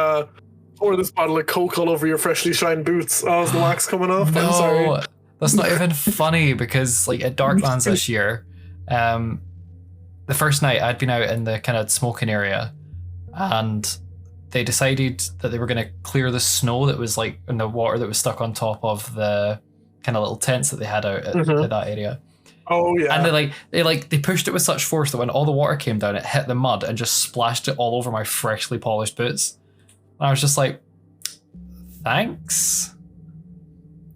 pour this bottle of Coke all over your freshly shined boots. Oh, is the wax coming off? No, I'm sorry. That's not even funny because like at Darklands this year, the first night I'd been out in the kind of smoking area, and they decided that they were going to clear the snow that was like in the water that was stuck on top of the kind of little tents that they had out at that area. Oh yeah. And they pushed it with such force that when all the water came down, it hit the mud and just splashed it all over my freshly polished boots. And I was just like, thanks.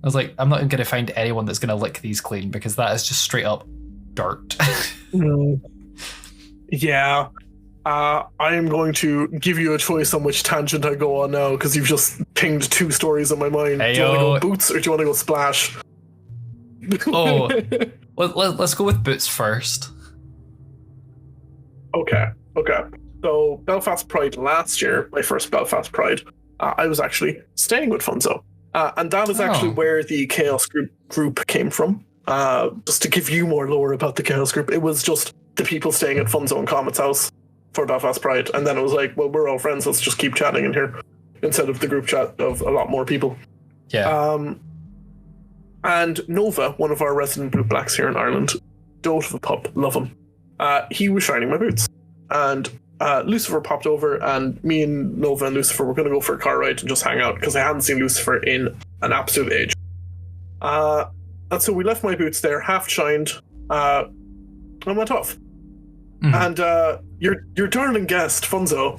I was like, I'm not even going to find anyone that's going to lick these clean because that is just straight up dirt. Yeah. I am going to give you a choice on which tangent I go on now because you've just pinged two stories in my mind. Hey, do you want to go boots or do you want to go splash? Oh, let's go with boots first. Okay. So Belfast Pride last year, my first Belfast Pride, I was actually staying with Funzo. And that is actually where the Chaos group came from. Just to give you more lore about the Chaos group, it was just the people staying at Funzo and Comet's house for Belfast Pride. And then it was like, well, we're all friends, let's just keep chatting in here instead of the group chat of a lot more people. Yeah. And Nova, one of our resident Blue Blacks here in Ireland, dote of a pup, love him. He was shining my boots. And Lucifer popped over, and me and Nova and Lucifer were going to go for a car ride and just hang out because I hadn't seen Lucifer in an absolute age. And so we left my boots there, half shined, and went off. And your darling guest, Funzo,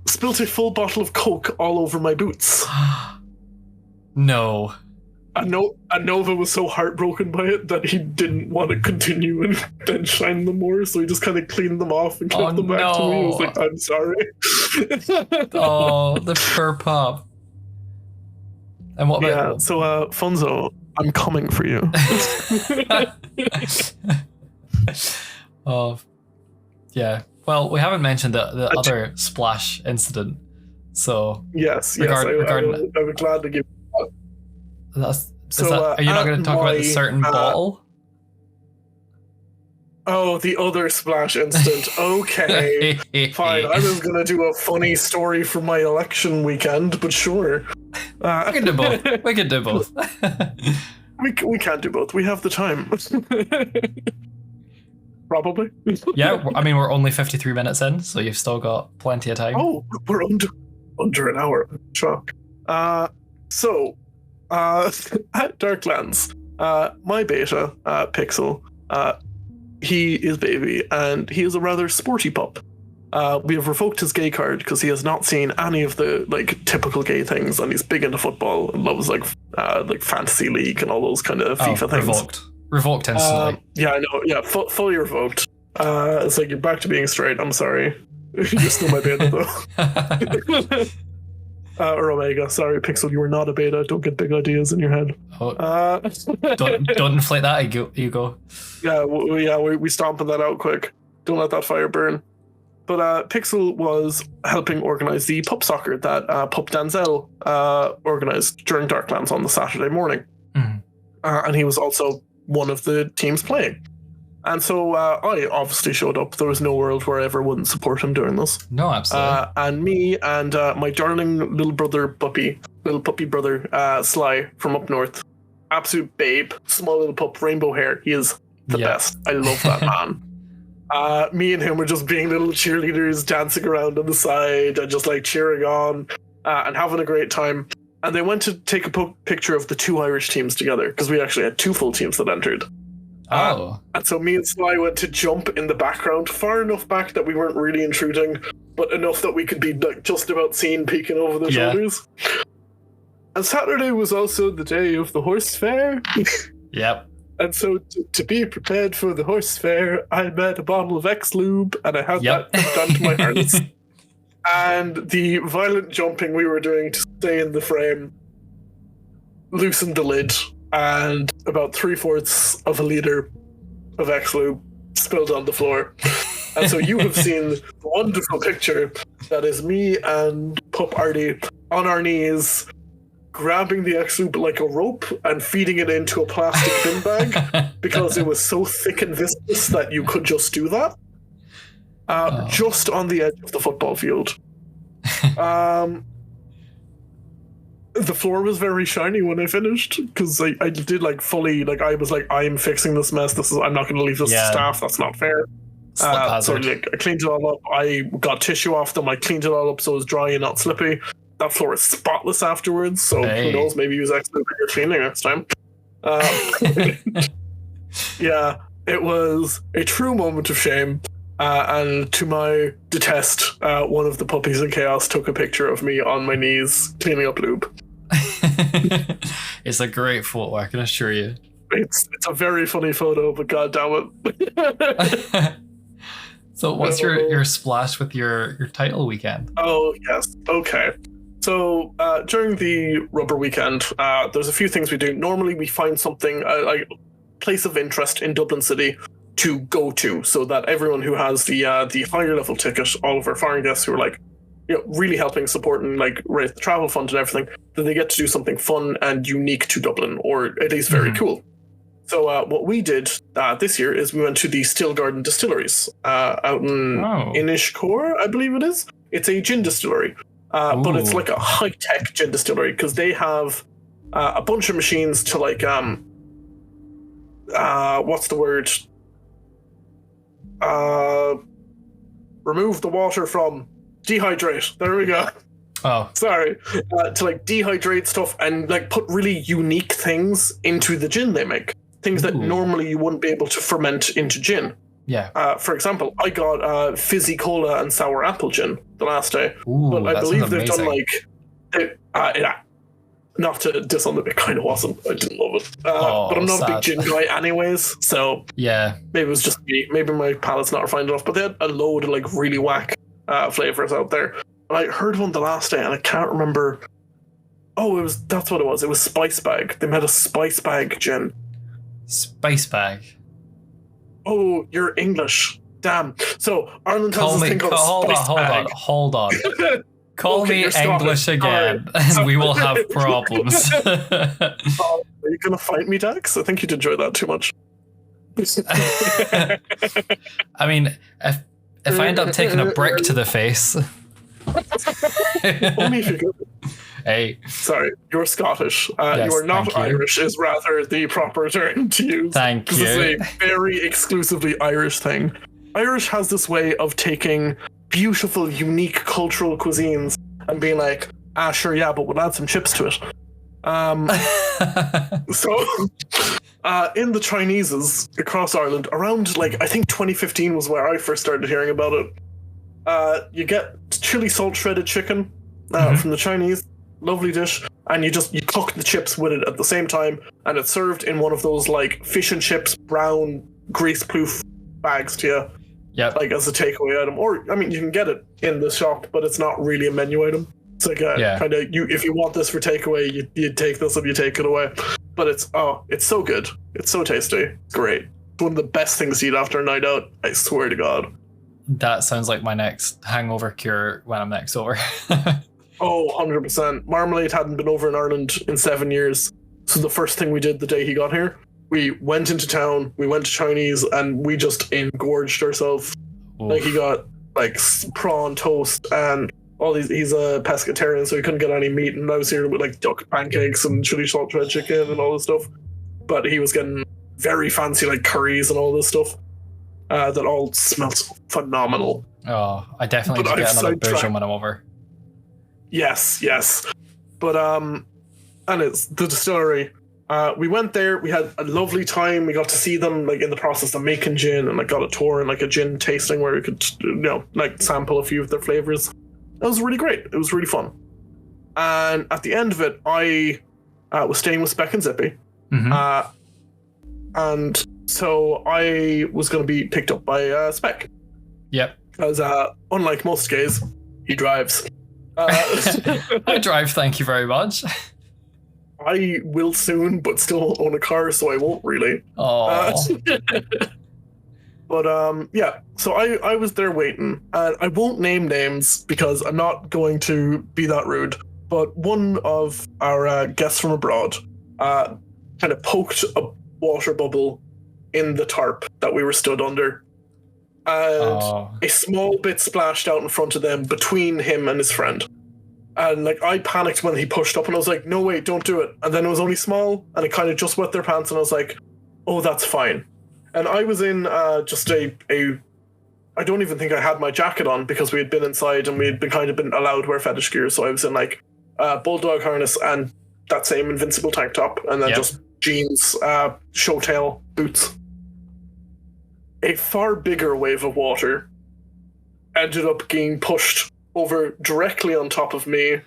spilt a full bottle of Coke all over my boots. No. And Nova was so heartbroken by it that he didn't want to continue and then shine them more, so he just kind of cleaned them off and gave them back to me. I was like, I'm sorry. Oh, the poor pup. And what about... So, Funzo, I'm coming for you. Oh, yeah. Well, we haven't mentioned the other splash incident, so... Yes, I would gladly give you that. Are you not going to talk about the certain bottle? Oh, the other splash incident. Okay, fine. I was going to do a funny story from my election weekend, but sure. We can do both. We can do both. we can't do both. We have the time. Probably. Yeah, I mean, we're only 53 minutes in, so you've still got plenty of time. Oh, we're under an hour. Shock. At Darklands, my beta, Pixel, he is baby, and he is a rather sporty pup. We have revoked his gay card because he has not seen any of the like typical gay things, and he's big into football and loves like fantasy league and all those kind of FIFA things. Revoked instantly. Yeah, I know. Yeah, fully revoked. It's like you're back to being straight. I'm sorry. You're still my beta though. Or Omega. Sorry, Pixel, you were not a beta. Don't get big ideas in your head. Don't inflate that ego. Yeah, we stomping that out quick. Don't let that fire burn. But Pixel was helping organize the pup soccer that Pup Denzel organized during Darklands on the Saturday morning. And he was also one of the teams playing. And so I obviously showed up. There was no world where I ever wouldn't support him doing this. No, absolutely. And me and my darling little puppy brother, Sly from up north. Absolute babe, small little pup, rainbow hair. He is the best. I love that man. Me and him were just being little cheerleaders, dancing around on the side and just like cheering on and having a great time. And they went to take a picture of the two Irish teams together because we actually had two full teams that entered. And so me and Sly went to jump in the background, far enough back that we weren't really intruding, but enough that we could be like just about seen peeking over the shoulders. And Saturday was also the day of the horse fair. Yep. And so to be prepared for the horse fair, I met a bottle of X-Lube and I had that done to my harness. And the violent jumping we were doing to stay in the frame loosened the lid, and about 3/4 of a liter of X-Lube spilled on the floor. And so you have seen the wonderful picture that is me and Pup Artie on our knees, grabbing the X-Lube like a rope and feeding it into a plastic bin bag because it was so thick and viscous that you could just do that. Just on the edge of the football field. The floor was very shiny when I finished because I did like fully, like I was like, I'm fixing this mess. I'm not going to leave this to staff. That's not fair. So like, I cleaned it all up. I got tissue off them. I cleaned it all up so it was dry and not slippy. That floor is spotless afterwards. So who knows? Maybe use extra cleaning next time. Yeah, it was a true moment of shame. And to my detest, one of the puppies in chaos took a picture of me on my knees cleaning up lube. It's a great photo, I can assure you. It's a very funny photo, but god damn it. So what's your splash with your title weekend? Oh yes, okay. So during the rubber weekend, there's a few things we do. Normally we find something, like place of interest in Dublin City to go to, so that everyone who has the higher level ticket, all of our foreign guests who are like, really helping, supporting, like raise the travel fund and everything, that they get to do something fun and unique to Dublin, or at least very cool. So what we did this year is we went to the Still Garden Distilleries out in Inishcore, I believe it is. It's a gin distillery, but it's like a high-tech gin distillery because they have a bunch of machines to like, what's the word? Remove the water from, dehydrate. There we go. Oh, sorry. To like dehydrate stuff and like put really unique things into the gin they make. Things that normally you wouldn't be able to ferment into gin. Yeah. For example, I got fizzy cola and sour apple gin the last day. Ooh, but I believe they've done amazing. like, not to diss on them, it kind of wasn't. I didn't love it. But I'm not a big gin guy anyways, so yeah, maybe it was just me. Maybe my palate's not refined enough. But they had a load of like really whack flavors out there. And I heard one the last day, and I can't remember. Oh, that's what it was. It was Spice Bag. They made a Spice Bag gin. Spice Bag. Oh, you're English. Damn. So Ireland has this thing called Spice Bag. Hold on. Call me English again, and we will have problems. Are you gonna fight me, Dax? I think you'd enjoy that too much. I mean, if I end up taking a brick to the face. Only if you're good. Hey. Sorry, you're Scottish. Yes, you are not Irish, is rather the proper term to use. Thank you. This is a very exclusively Irish thing. Irish has this way of taking beautiful, unique cultural cuisines and being like, sure, yeah, but we'll add some chips to it. So, in the Chineses across Ireland, around like, I think 2015 was where I first started hearing about it. You get chili salt shredded chicken from the Chinese. Lovely dish, and you cook the chips with it at the same time, and it's served in one of those like fish and chips brown grease proof bags to you, like as a takeaway item. Or I mean, you can get it in the shop, but it's not really a menu item. It's like kind of if you want this for takeaway, you take this and you take it away. But it's so good, it's so tasty, it's great. It's one of the best things to eat after a night out. I swear to God. That sounds like my next hangover cure when I'm next over. Oh, 100%. Marmalade hadn't been over in Ireland in 7 years. So the first thing we did the day he got here, we went into town, we went to Chinese, and we just engorged ourselves. Oof. Like he got like prawn toast and all these. He's a pescatarian, so he couldn't get any meat. And I was here with like duck pancakes and chili salt shredded chicken and all this stuff. But he was getting very fancy like curries and all this stuff that all smells phenomenal. Oh, I definitely need to get another version when I'm over. Yes. But and it's the distillery. We went there, we had a lovely time, we got to see them like in the process of making gin, and like got a tour and like a gin tasting where we could like sample a few of their flavors. It was really great. It was really fun. And at the end of it, I was staying with Speck and Zippy. And so I was going to be picked up by Speck. Yep. Because unlike most gays, He drives. I drive, thank you very much. I will soon, but still won't own a car, so I won't really. Oh. But yeah, so I was there waiting, and I won't name names because I'm not going to be that rude. But one of our guests from abroad kind of poked a water bubble in the tarp that we were stood under, and a small bit splashed out in front of them between him and his friend. And like I panicked when he pushed up, and I was like, "No, wait, don't do it." And then it was only small, and it kind of just wet their pants, and I was like, "Oh, that's fine." And I was in just a I don't even think I had my jacket on because we had been inside and we had been allowed to wear fetish gear. So I was in like bulldog harness and that same invincible tank top, and then just jeans, show tail boots. A far bigger wave of water ended up getting pushed over directly on top of me,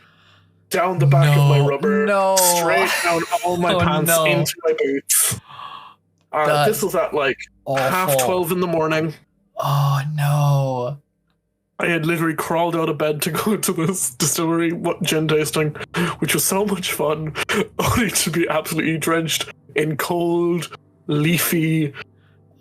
down the back of my rubber, straight down all my pants into my boots. This was at like awful. 12:30 in the morning. Oh no. I had literally crawled out of bed to go to this distillery gin tasting, which was so much fun, only to be absolutely drenched in cold, leafy,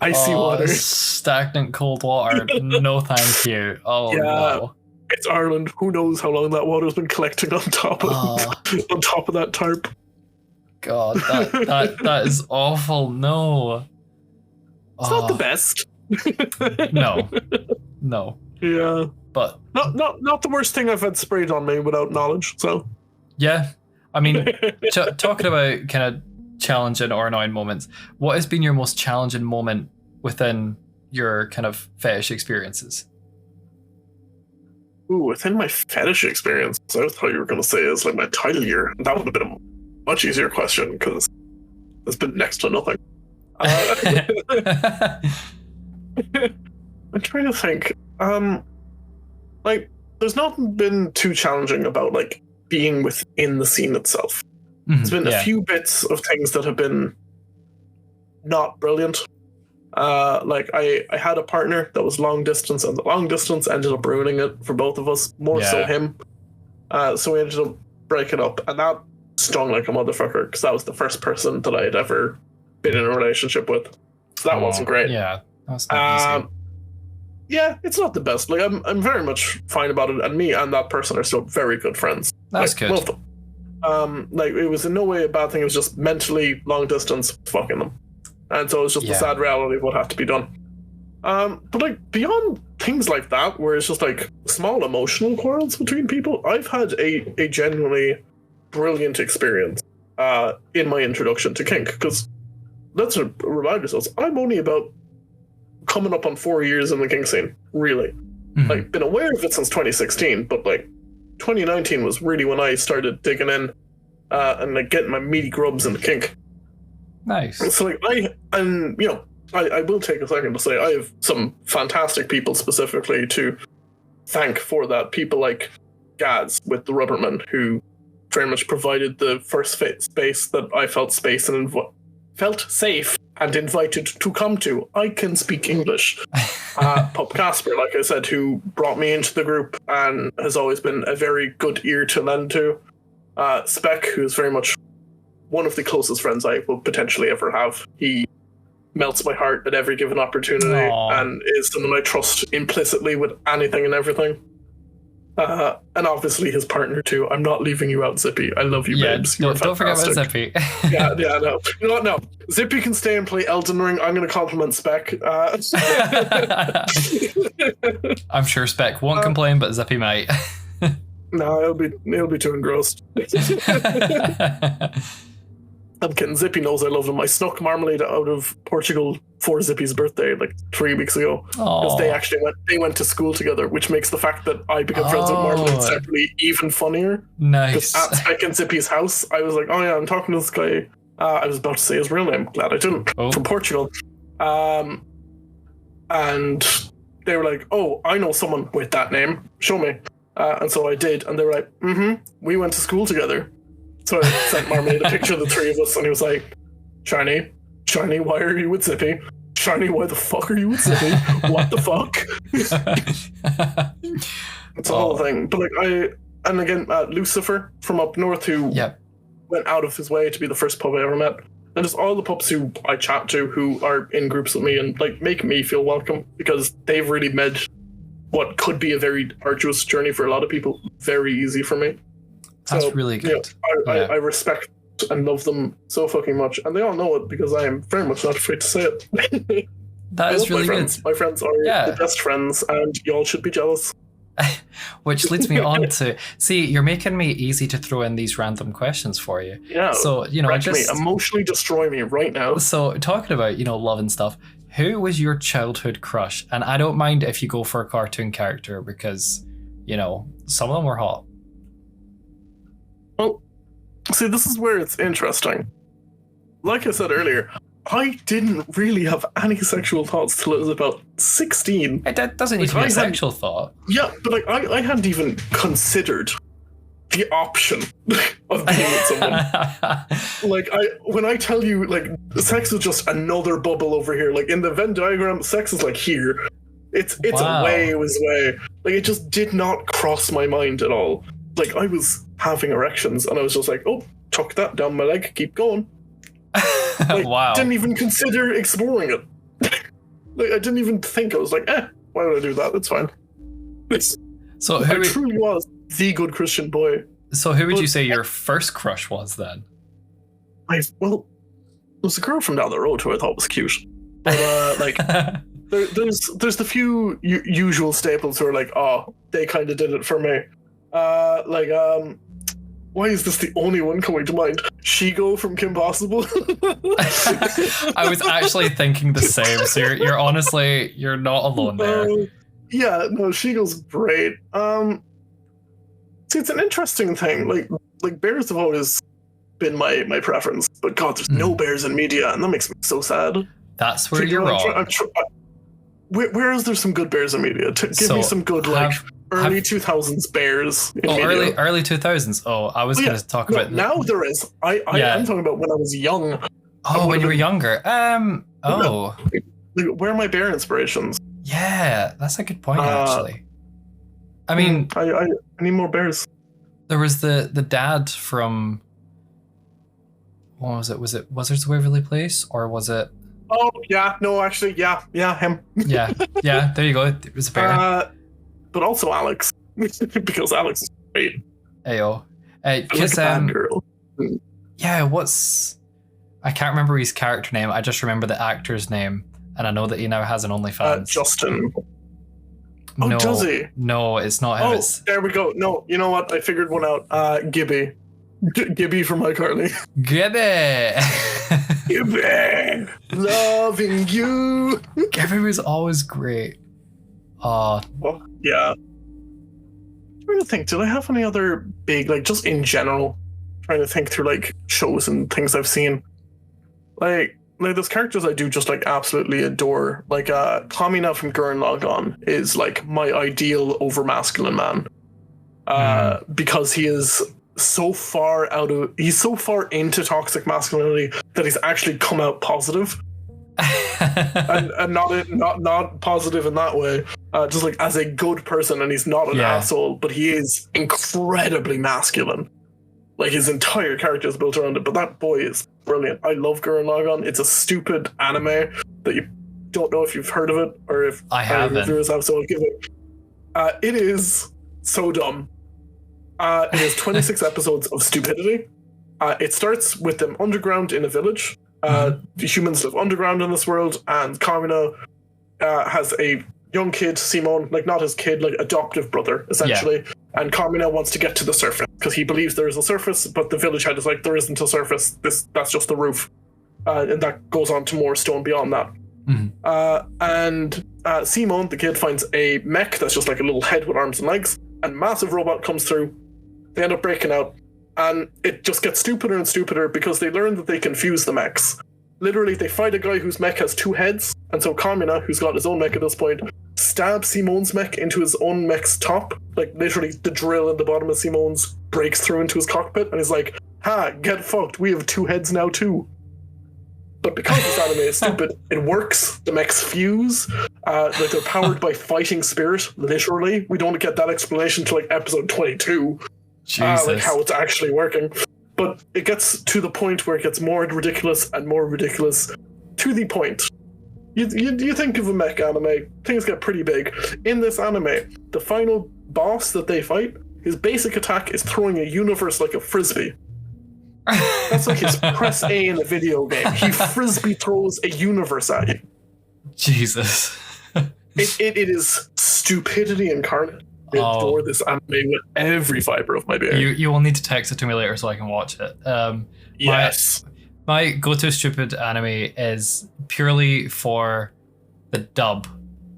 icy water. Stagnant cold water. No thank you. Oh no. It's Ireland. Who knows how long that water's been collecting on top of on top of that tarp. God, that is awful. No. It's not the best. No. Yeah. But not the worst thing I've had sprayed on me without knowledge, so. Yeah. I mean, talking about kind of challenging or annoying moments, what has been your most challenging moment within your kind of fetish experiences? Ooh, within my fetish experience, I thought you were going to say is like my title year. That would have been a much easier question because there's been next to nothing. I'm trying to think. Like, there's not been too challenging about like being within the scene itself. There's been a few bits of things that have been not brilliant. Like I had a partner that was long distance, and the long distance ended up ruining it for both of us, more so him. So we ended up breaking up, and that stung like a motherfucker because that was the first person that I had ever been in a relationship with. So that wasn't great. Yeah, that's not easy. Yeah, it's not the best. Like I'm very much fine about it, and me and that person are still very good friends. That's like, good. Love them. Like it was in no way a bad thing. It was just mentally long distance fucking them. And so it's just the sad reality of what had to be done. But like beyond things like that, where it's just like small emotional quarrels between people, I've had a genuinely brilliant experience in my introduction to kink. Because let's remind ourselves, I'm only about coming up on 4 years in the kink scene, really. Like been aware of it since 2016, but like 2019 was really when I started digging in and like getting my meaty grubs into kink. Nice. So like I will take a second to say I have some fantastic people specifically to thank for that. People like Gaz with the Rubberman, who very much provided the first space that I felt felt safe and invited to come to. I can speak English. Pup Casper, like I said, who brought me into the group and has always been a very good ear to lend to. Spec, who's very much one of the closest friends I will potentially ever have. He melts my heart at every given opportunity and is someone I trust implicitly with anything and everything. And obviously his partner too. I'm not leaving you out, Zippy. I love you, babes. No, don't forget about Zippy. no. You know what? No. Zippy can stay and play Elden Ring. I'm going to compliment Spec. I'm sure Spec won't complain, but Zippy might. No, he'll be too engrossed. I'm kidding. Zippy knows I love him. I snuck marmalade out of Portugal for Zippy's birthday like 3 weeks ago. Because they went to school together, which makes the fact that I became friends with Marmalade separately even funnier. Nice. Because at Spec and Zippy's house, I was like, oh yeah, I'm talking to this guy. I was about to say his real name. Glad I didn't. From Portugal. And they were like, oh, I know someone with that name. Show me. And so I did. And they were like, we went to school together. So I sent Marmalade a picture of the three of us, and he was like, Shiny, why are you with Zippy? Shiny, why the fuck are you with Zippy? What the fuck? It's a whole thing. But like and again, Lucifer from up north, who went out of his way to be the first pup I ever met. And just all the pups who I chat to who are in groups with me and like make me feel welcome, because they've really made what could be a very arduous journey for a lot of people very easy for me. That's really good. I respect and love them so fucking much, and they all know it because I am very much not afraid to say it. That is really good. My friends are the best friends, and y'all should be jealous. Which leads me on to see, you're making me easy to throw in these random questions for you. Yeah. So just emotionally destroy me right now. So talking about love and stuff, who was your childhood crush? And I don't mind if you go for a cartoon character, because some of them were hot. Well, see, this is where it's interesting. Like I said earlier, I didn't really have any sexual thoughts till I was about 16. That doesn't need to be a sexual thought. Yeah, but like I hadn't even considered the option of being with someone. Like when I tell you, like, sex is just another bubble over here. Like in the Venn diagram, sex is like here. It's Wow. a way. Like it just did not cross my mind at all. Like I was having erections and I was just like, oh, tuck that down my leg, keep going. Like, Wow. Didn't even consider exploring it. Like I didn't even think. I was like, why would I do that? It's fine. So I truly was the good Christian boy. So who would you say your first crush was then? Well, there was a girl from down the road who I thought was cute. But like there's the few usual staples who are like, oh, they kind of did it for me. Why is this the only one coming to mind? Shigo from Kim Possible. I was actually thinking the same. So you're honestly, you're not alone there. Shigo's great. See, it's an interesting thing. Like bears have always been my preference, but God, there's no bears in media, and that makes me so sad. That's where you're wrong. Where is there some good bears in media? Give me some good early 2000s bears in media. early 2000s. Oh, I was going to talk about now there is. I'm talking about when I was young. Oh, when you were younger. Where are my bear inspirations? Yeah, that's a good point, actually. I mean, I need more bears. There was the dad from, what was it? Was it Wizards of Waverly Place, or was it? Oh yeah, no, actually, yeah, him. yeah, there you go. It was a bear. But also Alex, because Alex is great. Ayo, because girl. Yeah, I can't remember his character name. I just remember the actor's name, and I know that he now has an OnlyFans. Justin. No, does he? No, it's not him. There we go. No, you know what? I figured one out. Gibby. Gibby from iCarly. Gibby! Gibby! Loving you! Gibby was always great. Well, yeah. I'm trying to think, did I have any other big, like, just in general, trying to think through, like, shows and things I've seen. Like those characters I do just, like, absolutely adore. Like, Kamina from Gurren Lagann is, like, my ideal over-masculine man. Because he is so far into toxic masculinity that he's actually come out positive. and not positive in that way, just like as a good person, and he's not an asshole, but he is incredibly masculine. Like his entire character is built around it, but that boy is brilliant. I love Gurren Lagann. It's a stupid anime that you don't know if you've heard of it or if I haven't. Viewers have, so I'll give it. It is so dumb. It has 26 episodes of stupidity. It starts with them underground in a village. The humans live underground in this world, and Kamina has a young kid, Simon, like not his kid, like adoptive brother, essentially. Yeah. And Kamina wants to get to the surface because he believes there is a surface, but the village head is like, there isn't a surface. That's just the roof. And that goes on to more stone beyond that. And Simon, the kid, finds a mech that's just like a little head with arms and legs, and massive robot comes through. They end up breaking out, and it just gets stupider and stupider because they learn that they can fuse the mechs. Literally, they fight a guy whose mech has two heads, and so Kamina, who's got his own mech at this point, stabs Simon's mech into his own mech's top. Like, literally, the drill at the bottom of Simon's breaks through into his cockpit, and he's like, ha, get fucked, we have two heads now too. But because this anime is stupid, it works. The mechs fuse. Like they're powered by fighting spirit, literally. We don't get that explanation till like episode 22. Like how it's actually working. But it gets to the point where it gets more ridiculous and more ridiculous to the point. You think of a mech anime, things get pretty big. In this anime, the final boss that they fight, his basic attack is throwing a universe like a frisbee. That's like his press A in a video game. He frisbee throws a universe at you. Jesus. It is stupidity incarnate. I adore this anime with every fiber of my being. You will need to text it to me later so I can watch it. Yes. My go-to stupid anime is purely for the dub,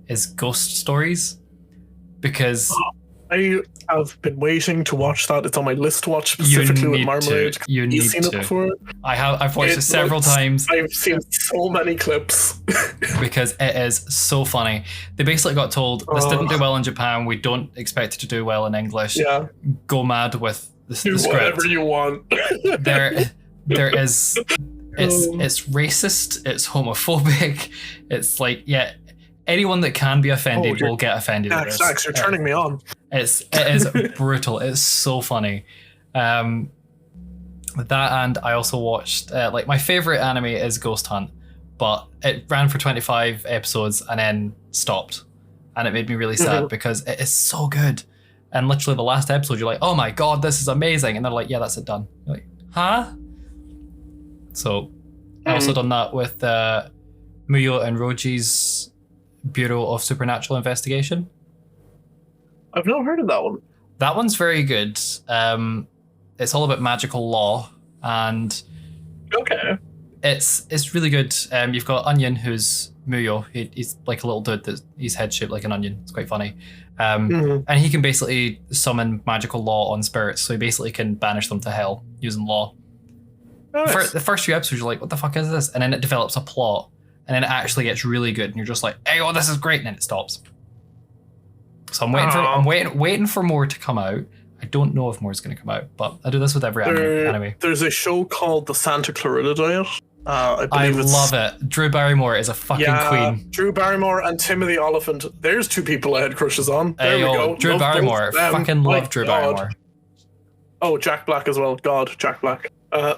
is Ghost Stories, because I have been waiting to watch that. It's on my list to watch specifically with Marmalade. You've seen it before? I've watched it several times. I've seen so many clips. Because it is so funny. They basically got told, this didn't do well in Japan, we don't expect it to do well in English. Yeah. Go mad with the script. Whatever you want. There is, it's racist, it's homophobic, it's like, yeah, anyone that can be offended will get offended. Dax, you're turning me on. It is brutal. It's so funny. That, and I also watched, like, my favorite anime is Ghost Hunt, but it ran for 25 episodes and then stopped, and it made me really sad because it is so good. And literally the last episode, you're like, oh my god, this is amazing, and they're like, yeah, that's it, done. You're like, huh? So I also done that with Muyo and Roji's Bureau of Supernatural Investigation. I've not heard of that one. That one's very good. It's all about magical law, and it's really good. You've got Onion, who's Muyo. He's like a little dude he's head shaped like an onion. It's quite funny. And he can basically summon magical law on spirits, so he basically can banish them to hell using law. Nice. For the first few episodes, you're like, what the fuck is this? And then it develops a plot, and then it actually gets really good, and you're just like, hey, oh, this is great, and then it stops. So I'm waiting for more to come out. I don't know if more is going to come out, but I do this with every anime. There's a show called The Santa Clarita Diet. I love it. Drew Barrymore is a fucking queen. Drew Barrymore and Timothy Oliphant. There's two people I had crushes on. There we go. Drew Barrymore. Fucking love Drew Barrymore. Oh, Jack Black as well. God, Jack Black. I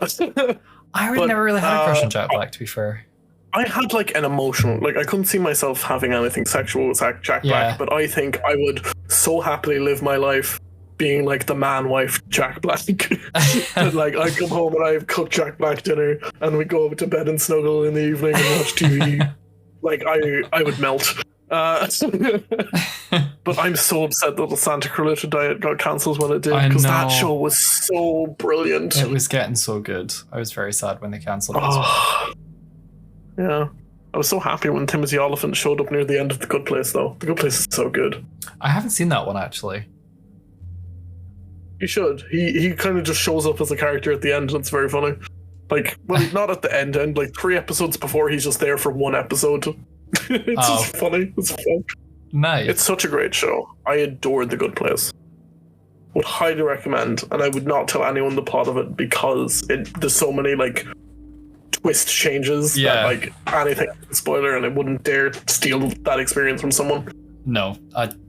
would never really had a crush on Jack Black, to be fair. I had like an emotional, like I couldn't see myself having anything sexual with Jack Black, but I think I would so happily live my life being like the man wife Jack Black. And like I come home and I've cooked Jack Black dinner and we go to bed and snuggle in the evening and watch TV. Like I would melt. But I'm so upset that the Santa Clarita Diet got cancelled when it did, because that show was so brilliant. It was getting so good. I was very sad when they cancelled it. Yeah. I was so happy when Timothy Oliphant showed up near the end of The Good Place, though. The Good Place is so good. I haven't seen that one, actually. You should. He kind of just shows up as a character at the end, and it's very funny. Like, well, not at the end, like 3 episodes before, he's just there for 1 episode. It's just funny. It's fun. Nice. It's such a great show. I adored The Good Place. Would highly recommend, and I would not tell anyone the plot of it because there's so many like twist changes that like anything spoiler, and I wouldn't dare steal that experience from someone. No,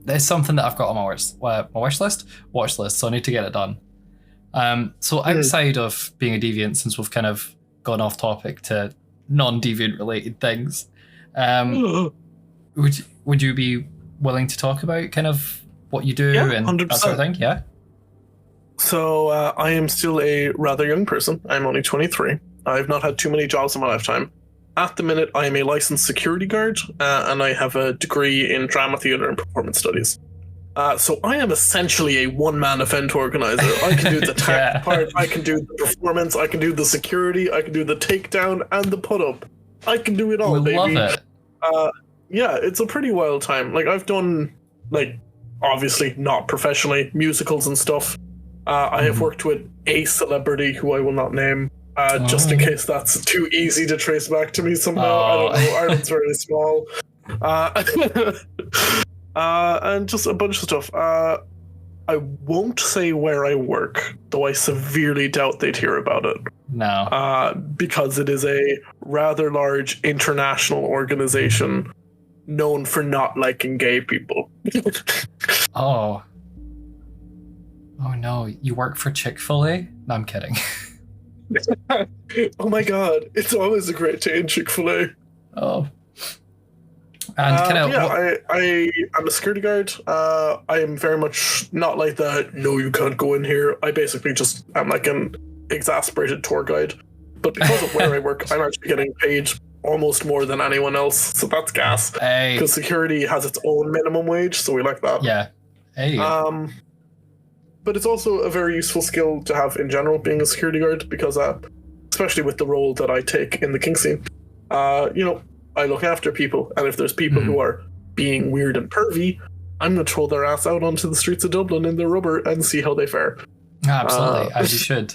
it's something that I've got on my watch list, so I need to get it done. So outside of being a deviant, since we've kind of gone off topic to non-deviant related things, would you be willing to talk about kind of what you do and 100%. that sort of thing? Yeah. So I am still a rather young person. I'm only 23. I've not had too many jobs in my lifetime. At the minute, I am a licensed security guard, and I have a degree in drama theatre and performance studies. So I am essentially a one-man event organizer. I can do the tech part, I can do the performance, I can do the security, I can do the takedown and the put-up. I can do it all, baby. Love it. Yeah, it's a pretty wild time. Like, I've done, like, obviously not professionally, musicals and stuff. I have worked with a celebrity who I will not name, just in case that's too easy to trace back to me somehow. I don't know. Ireland's very small. And just a bunch of stuff. I won't say where I work, though I severely doubt they'd hear about it. No. Because it is a rather large international organization known for not liking gay people. Oh. Oh no, you work for Chick-fil-A? No, I'm kidding. Oh my god, it's always a great day in Chick-fil-A. Oh. And I am a security guard. I am very much not like the no, you can't go in here. I basically just am like an exasperated tour guide. But because of where I work, I'm actually getting paid almost more than anyone else. So that's gas. Hey. Because security has its own minimum wage, so we like that. Yeah. Hey. But it's also a very useful skill to have in general, being a security guard, because especially with the role that I take in the kink scene, I look after people, and if there's people who are being weird and pervy, I'm going to throw their ass out onto the streets of Dublin in their rubber and see how they fare. Absolutely, as you should.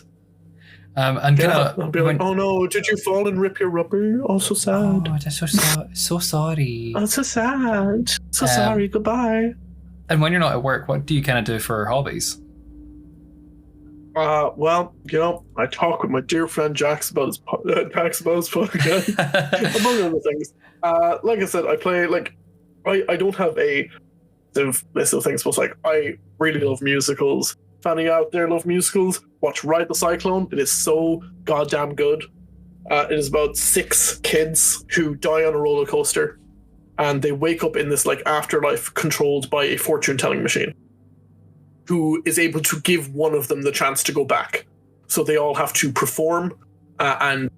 And I'll be like, oh no, did you fall and rip your rubber? Oh, so sad. Oh, that's so sorry. Oh, so sad. So sorry, goodbye. And when you're not at work, what do you kind of do for hobbies? Well, I talk with my dear friend Jax about his podcast, among other things. Like I said, I play, I don't have a list of things, but I really love musicals. If any out there love musicals, watch Ride the Cyclone. It is so goddamn good. It is about 6 kids who die on a roller coaster, and they wake up in this afterlife controlled by a fortune-telling machine, who is able to give one of them the chance to go back. So they all have to perform, and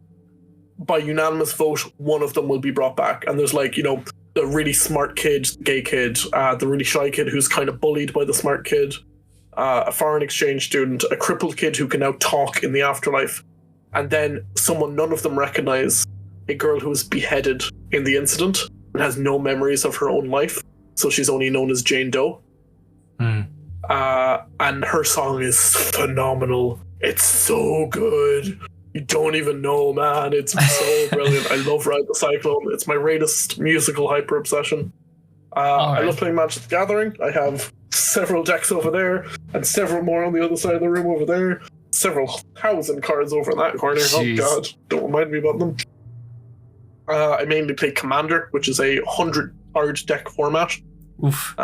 by unanimous vote, one of them will be brought back. And there's the really smart kid, gay kid, the really shy kid who's kind of bullied by the smart kid, a foreign exchange student, a crippled kid who can now talk in the afterlife, and then someone none of them recognize, a girl who was beheaded in the incident and has no memories of her own life. So she's only known as Jane Doe. And her song is phenomenal. It's so good. You don't even know, man. It's so brilliant. I love Ride the Cyclone. It's my latest musical hyper obsession. I love playing Magic the Gathering. I have several decks over there, and several more on the other side of the room over there. Several 1,000 cards over in that corner. Jeez. Oh god, don't remind me about them. I mainly play Commander, which is a 100-card deck format. Oof.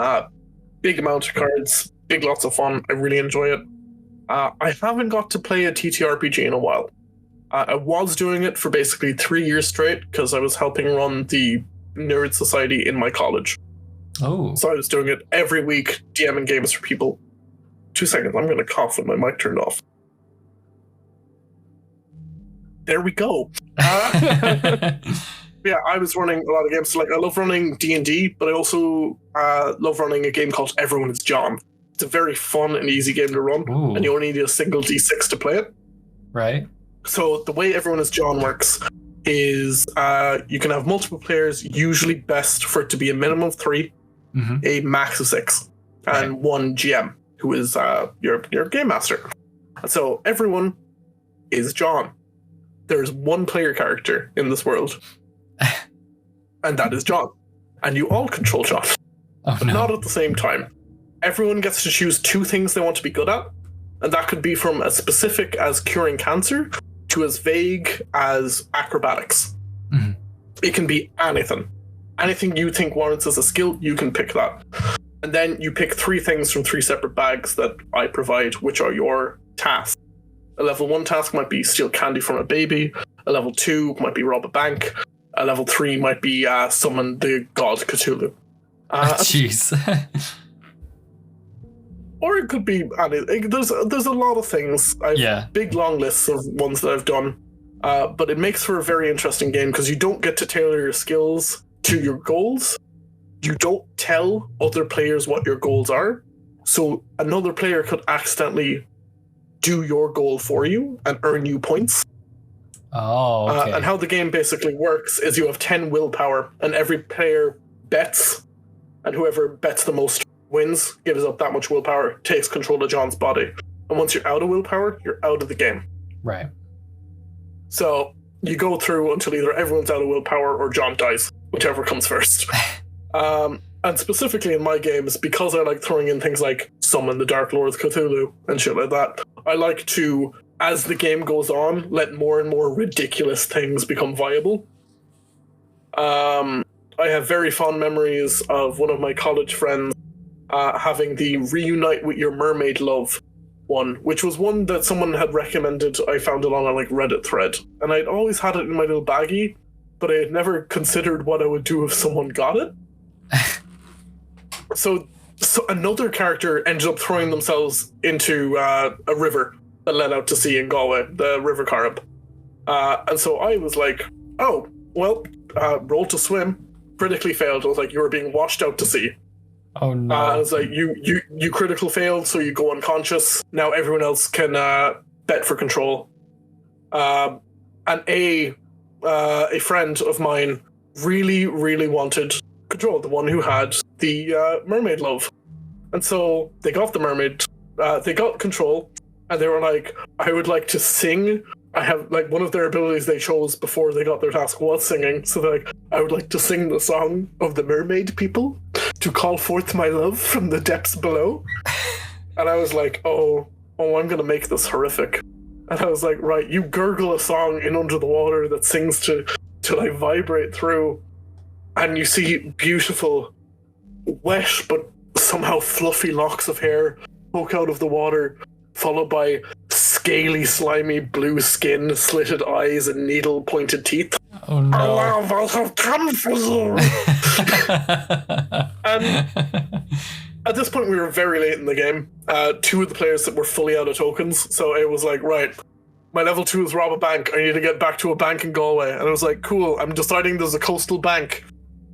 Big amount of cards. Big lots of fun. I really enjoy it. I haven't got to play a TTRPG in a while. I was doing it for basically 3 years straight because I was helping run the Nerd Society in my college. Oh. So I was doing it every week, DMing games for people. 2 seconds, I'm going to cough with my mic turned off. There we go. Yeah, I was running a lot of games. I love running D&D, but I also love running a game called Everyone is John. It's a very fun and easy game to run, and you only need a single D6 to play it. Right. So the way Everyone is John works is you can have multiple players, usually best for it to be a minimum of 3, a max of 6, and 1 GM, who is your game master. So everyone is John. There's one player character in this world, and that is John. And you all control John, but not at the same time. Everyone gets to choose 2 things they want to be good at, and that could be from as specific as curing cancer to as vague as acrobatics. It can be anything. Anything you think warrants as a skill, you can pick that. And then you pick 3 things from 3 separate bags that I provide, which are your tasks. A level 1 task might be steal candy from a baby. A level 2 might be rob a bank. A level 3 might be summon the god Cthulhu. Jeez. Or it could be anything. There's a lot of things. Big long lists of ones that I've done. But it makes for a very interesting game because you don't get to tailor your skills to your goals. You don't tell other players what your goals are. So another player could accidentally do your goal for you and earn you points. Oh, okay. And how the game basically works is you have 10 willpower, and every player bets, and whoever bets the most wins, gives up that much willpower, takes control of John's body. And once you're out of willpower, you're out of the game. Right. So you go through until either everyone's out of willpower or John dies, whichever comes first. And specifically in my games, because I like throwing in things like summon the Dark Lord of Cthulhu and shit like that, I like to as the game goes on, let more and more ridiculous things become viable. I have very fond memories of one of my college friends having the Reunite with Your Mermaid Love one, which was one that someone had recommended. I found it on a Reddit thread, and I'd always had it in my little baggie, but I had never considered what I would do if someone got it. So another character ended up throwing themselves into a river that led out to sea in Galway, the River Carib. And so I was like, oh, well, roll to swim. Critically failed. I was like, you were being washed out to sea. Oh no. I was like, you critical failed, so you go unconscious. Now everyone else can bet for control. And a friend of mine really, really wanted control, the one who had the mermaid love. And so they got the mermaid, they got control, and they were like, I would like to sing. I have, one of their abilities they chose before they got their task was singing. So they're like, I would like to sing the song of the mermaid people to call forth my love from the depths below. And I was like, oh, I'm going to make this horrific. And I was like, right, you gurgle a song in under the water that sings to vibrate through. And you see beautiful, wet, but somehow fluffy locks of hair poke out of the water, followed by scaly, slimy blue skin, slitted eyes, and needle-pointed teeth. Oh no. Love, I have come for you! And at this point, we were very late in the game. Two of the players that were fully out of tokens, so it was like, right, my level 2 is rob a bank. I need to get back to a bank in Galway. And I was like, cool, I'm deciding there's a coastal bank.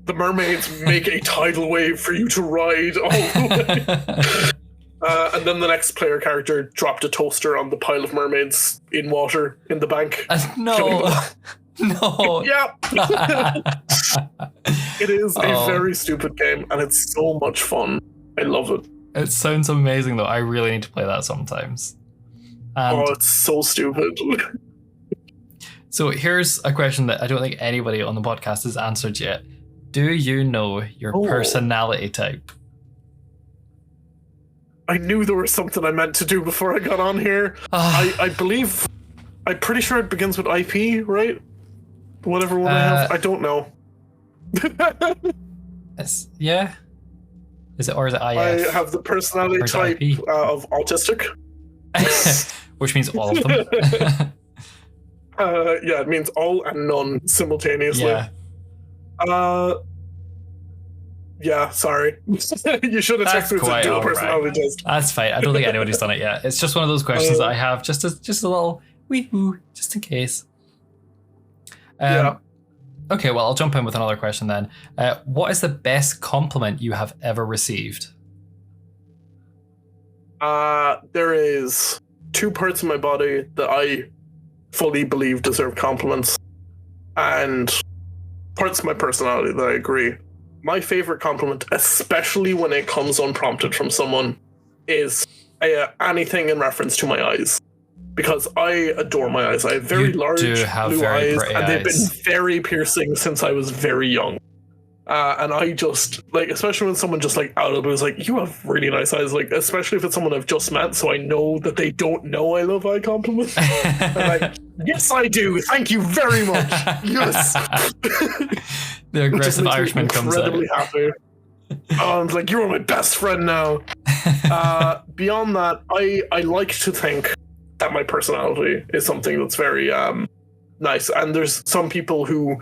The mermaids make a tidal wave for you to ride all the way. And then the next player character dropped a toaster on the pile of mermaids in water in the bank. No. No. Yeah. It is a very stupid game, and it's so much fun. I love it. It sounds amazing, though. I really need to play that sometimes. And it's so stupid. so here's a question that I don't think anybody on the podcast has answered yet. Do you know your personality type? I knew there was something I meant to do before I got on here. I believe, I'm pretty sure it begins with IP, right? Whatever one I have. I don't know. Yeah? Is it, or is it IF? I have the personality type of autistic. Which means all of them. Yeah, it means all and none simultaneously. Yeah. Yeah, sorry. You should have texted me to do a personality test. That's fine. I don't think anybody's done it yet. It's just one of those questions that I have just a little wee-hoo, just in case. Yeah. Okay, well, I'll jump in with another question then. What is the best compliment you have ever received? There is 2 parts of my body that I fully believe deserve compliments, and parts of my personality that I agree. My favorite compliment, especially when it comes unprompted from someone, is anything in reference to my eyes. Because I adore my eyes. I have very large blue eyes, and they've been very piercing since I was very young. And I just, especially when someone just out of the blue is like, you have really nice eyes, especially if it's someone I've just met, so I know that they don't know I love eye compliments. I'm like, yes, I do. Thank you very much. Yes. The aggressive Irishman comes out. Incredibly happy. I'm like, you're my best friend now. Beyond that, I like to think that my personality is something that's very nice. And there's some people who,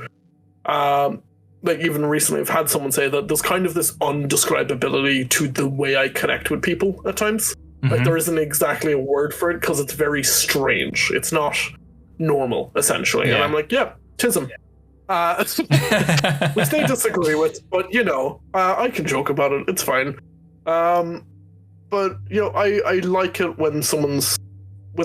even recently I've had someone say that there's kind of this undescribability to the way I connect with people at times. Mm-hmm. There isn't exactly a word for it because it's very strange. It's not normal, essentially. Yeah. And I'm like, yeah, tism. Which they disagree with, but I can joke about it. It's fine. But I like it when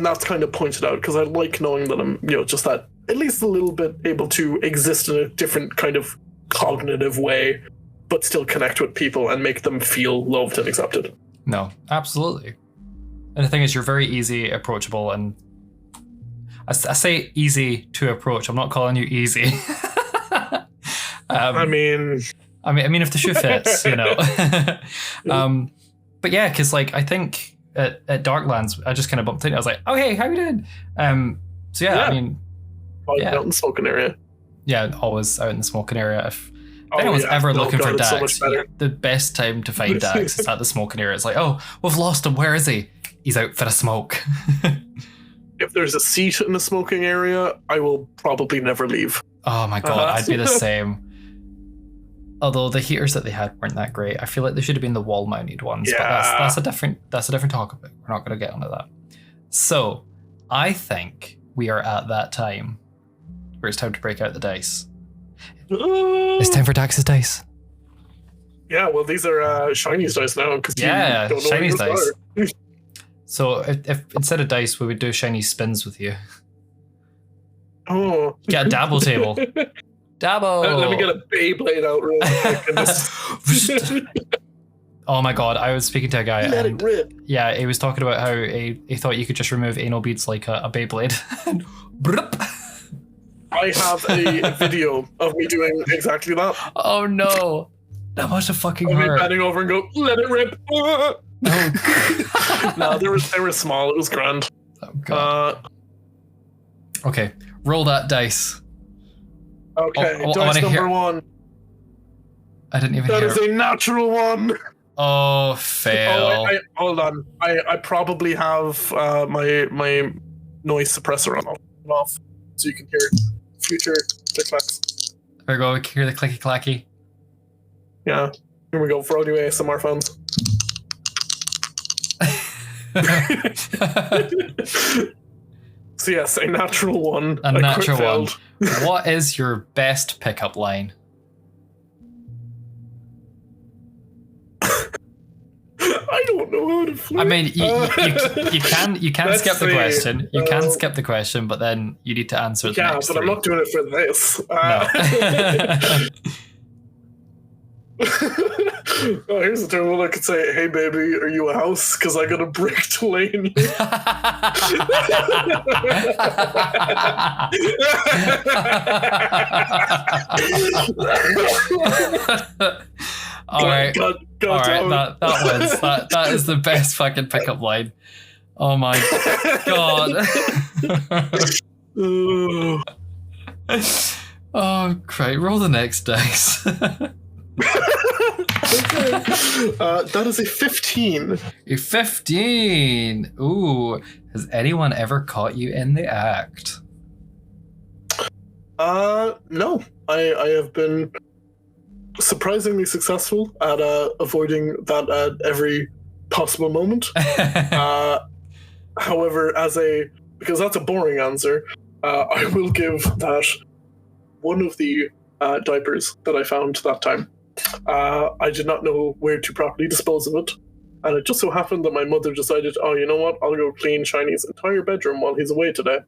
that's kind of pointed out, because I like knowing that I'm just that at least a little bit able to exist in a different kind of cognitive way, but still connect with people and make them feel loved and accepted. No, absolutely. And the thing is, you're very easy, approachable, and I say easy to approach. I'm not calling you easy. I mean, if the shoe fits, But yeah, because I think at Darklands, I just kind of bumped into. I was like, "Oh hey, how you doing?" So yeah, I mean, out in the smoking area. Yeah, always out in the smoking area. If anyone's ever looking for Dax, the best time to find Dax is at the smoking area. It's like, oh, we've lost him. Where is he? He's out for a smoke. If there's a seat in the smoking area, I will probably never leave. Oh my god, I'd be the same. Although the heaters that they had weren't that great. I feel like they should have been the wall-mounted ones. Yeah. But that's a different topic. We're not going to get onto that. So, I think we are at that time where it's time to break out the dice. It's time for Dax's dice. Yeah, well, these are Shiny's dice now. Yeah, don't know Shiny's dice. So if instead of dice, we would do Shiny spins with you. Oh. Get a dabble table. Dabble. Let me get a Beyblade out real quick. Oh my god, I was speaking to a guy. Let it rip. Yeah, he was talking about how he thought you could just remove anal beads like a Beyblade. I have a video of me doing exactly that. Oh no. That must have fucking hurt. Me bending over and go, let it rip. No, they were small. It was grand. Oh god. Okay, roll that dice. Okay, dice number 1. I didn't even hear. That is a natural 1. Oh, fail. Oh, hold on. I probably have my noise suppressor on off, so you can hear future click-clacks. There we go. We can hear the clicky-clacky. Yeah. Here we go for all you ASMR fans. So yes, a natural 1. A natural 1. What is your best pickup line? I don't know how to flip. I mean, you can skip the question. You can skip the question, but then you need to answer the next but 3. I'm not doing it for this. No. Oh, here's the terminal. I could say, "Hey, baby, are you a house? Because I got a brick to lay in you." All right, God, all right. That wins. That is the best fucking pickup line. Oh my god. Oh, great. Roll the next dice. Okay. That is a 15. A 15. Ooh. Has anyone ever caught you in the act? No. I have been surprisingly successful at avoiding that at every possible moment. However, because that's a boring answer, I will give that one of the diapers that I found that time. I did not know where to properly dispose of it, and it just so happened that my mother decided, oh, you know what, I'll go clean Shiny's entire bedroom while he's away today.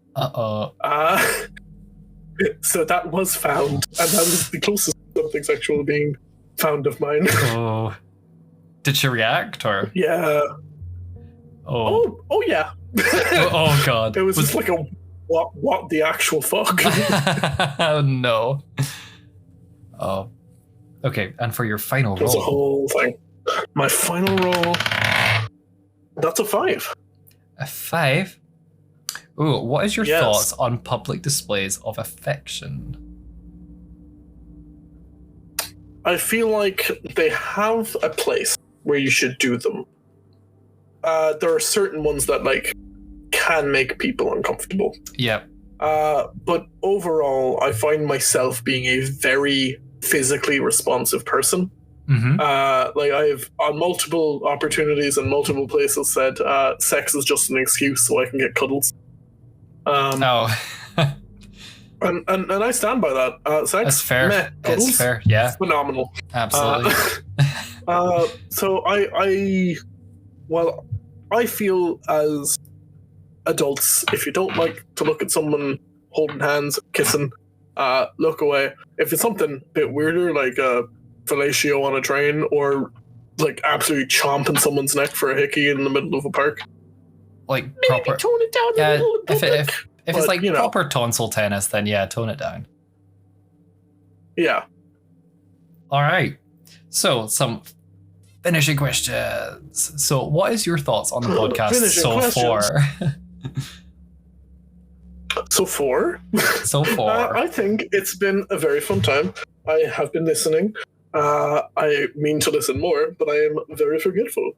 So that was found, and that was the closest to something sexual being found of mine. Oh. Did she react, or? Yeah. Oh yeah. Oh god. It was just like a what the actual fuck. Oh no. Oh. Okay, and for your final roll. That's a whole thing. My final roll. That's a 5. A 5? Ooh, what is your thoughts on public displays of affection? I feel like they have a place where you should do them. There are certain ones that can make people uncomfortable. Yeah. But overall, I find myself being a very physically responsive person. Mm-hmm. I've on multiple opportunities and multiple places said sex is just an excuse so I can get cuddles. And I stand by that. Sex, that's fair. Cuddles, it's fair. Yeah, phenomenal. Absolutely. So I feel as adults, if you don't like to look at someone holding hands, kissing, look away. If it's something a bit weirder, like a fellatio on a train, or absolutely chomping someone's neck for a hickey in the middle of a park, maybe proper tone it down a little bit. If it's proper tonsil tennis, then yeah, tone it down. Yeah. All right. So some finishing questions. So, what is your thoughts on the podcast Finishing so questions. far? So far, So far. I think it's been a very fun time. I have been listening. I mean to listen more, but I am very forgetful.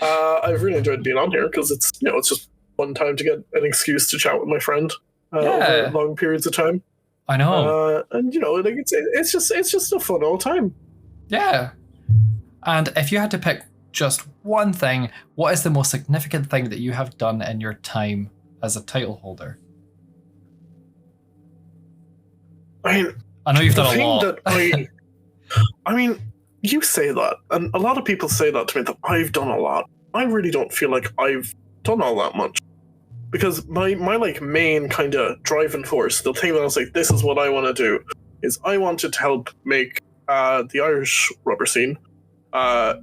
I've really enjoyed being on here because it's it's just one time to get an excuse to chat with my friend over long periods of time. I know. And like it's just a fun old time. Yeah. And if you had to pick just one thing, what is the most significant thing that you have done in your time as a title holder? I mean, I know you've the done a thing lot. that I mean, you say that, and a lot of people say that to me, that I've done a lot. I really don't feel like I've done all that much. Because my like main kind of driving force, the thing that I was like, this is what I want to do, is I wanted to help make the Irish rubber scene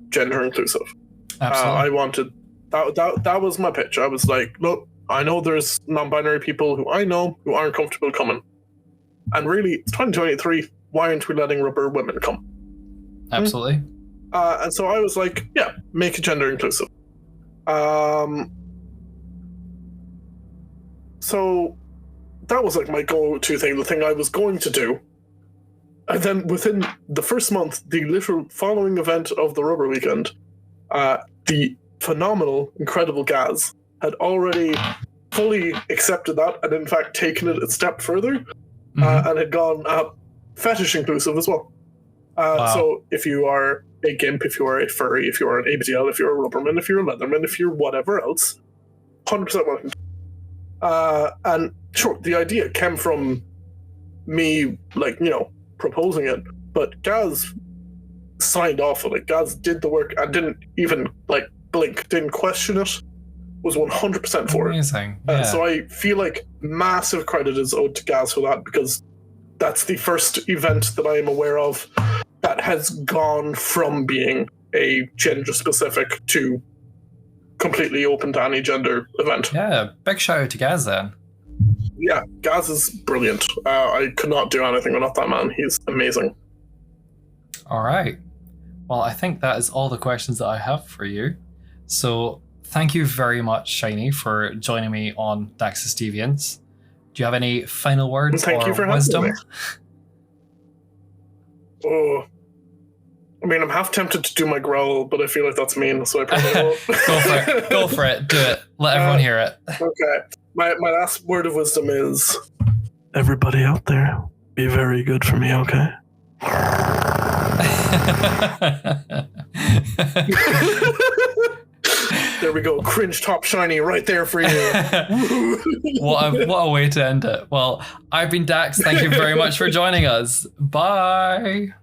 gender inclusive. Absolutely. I wanted that was my pitch. I was like, look, I know there's non-binary people who I know who aren't comfortable coming, and really, it's 2023. Why aren't we letting rubber women come? Absolutely. And so I was like, yeah, make it gender inclusive. So that was like my go-to thing, the thing I was going to do. And then within the first month, the literal following event of the Rubber Weekend, the phenomenal, incredible Gaz had already fully accepted that and in fact taken it a step further and had gone fetish inclusive as well. Wow. So if you are a gimp, if you are a furry, if you are an ABDL, if you're a rubberman, if you're a leatherman, if you're whatever else, 100% welcome. And sure, the idea came from me, like, proposing it, but Gaz signed off on it. Gaz did the work and didn't even, like, blink, didn't question it, was 100% for it. Amazing. Yeah. So I feel like massive credit is owed to Gaz for that, because that's the first event that I am aware of that has gone from being a gender-specific to completely open to any gender event. Yeah, big shout out to Gaz then. Yeah, Gaz is brilliant. I could not do anything without that man. He's amazing. All right. Well, I think that is all the questions that I have for you. So thank you very much, Shiny, for joining me on daxsdeviants. Do you have any final words Thank or you for wisdom? having me. Oh, I mean, I'm half tempted to do my growl, but I feel like that's mean, so I probably won't. Go for it. Go for it. Do it. Let everyone hear it. Okay. My last word of wisdom is, everybody out there, be very good for me, okay? There we go. Cringe top Shiny right there for you. What a way to end it. Well, I've been Dax. Thank you very much for joining us. Bye.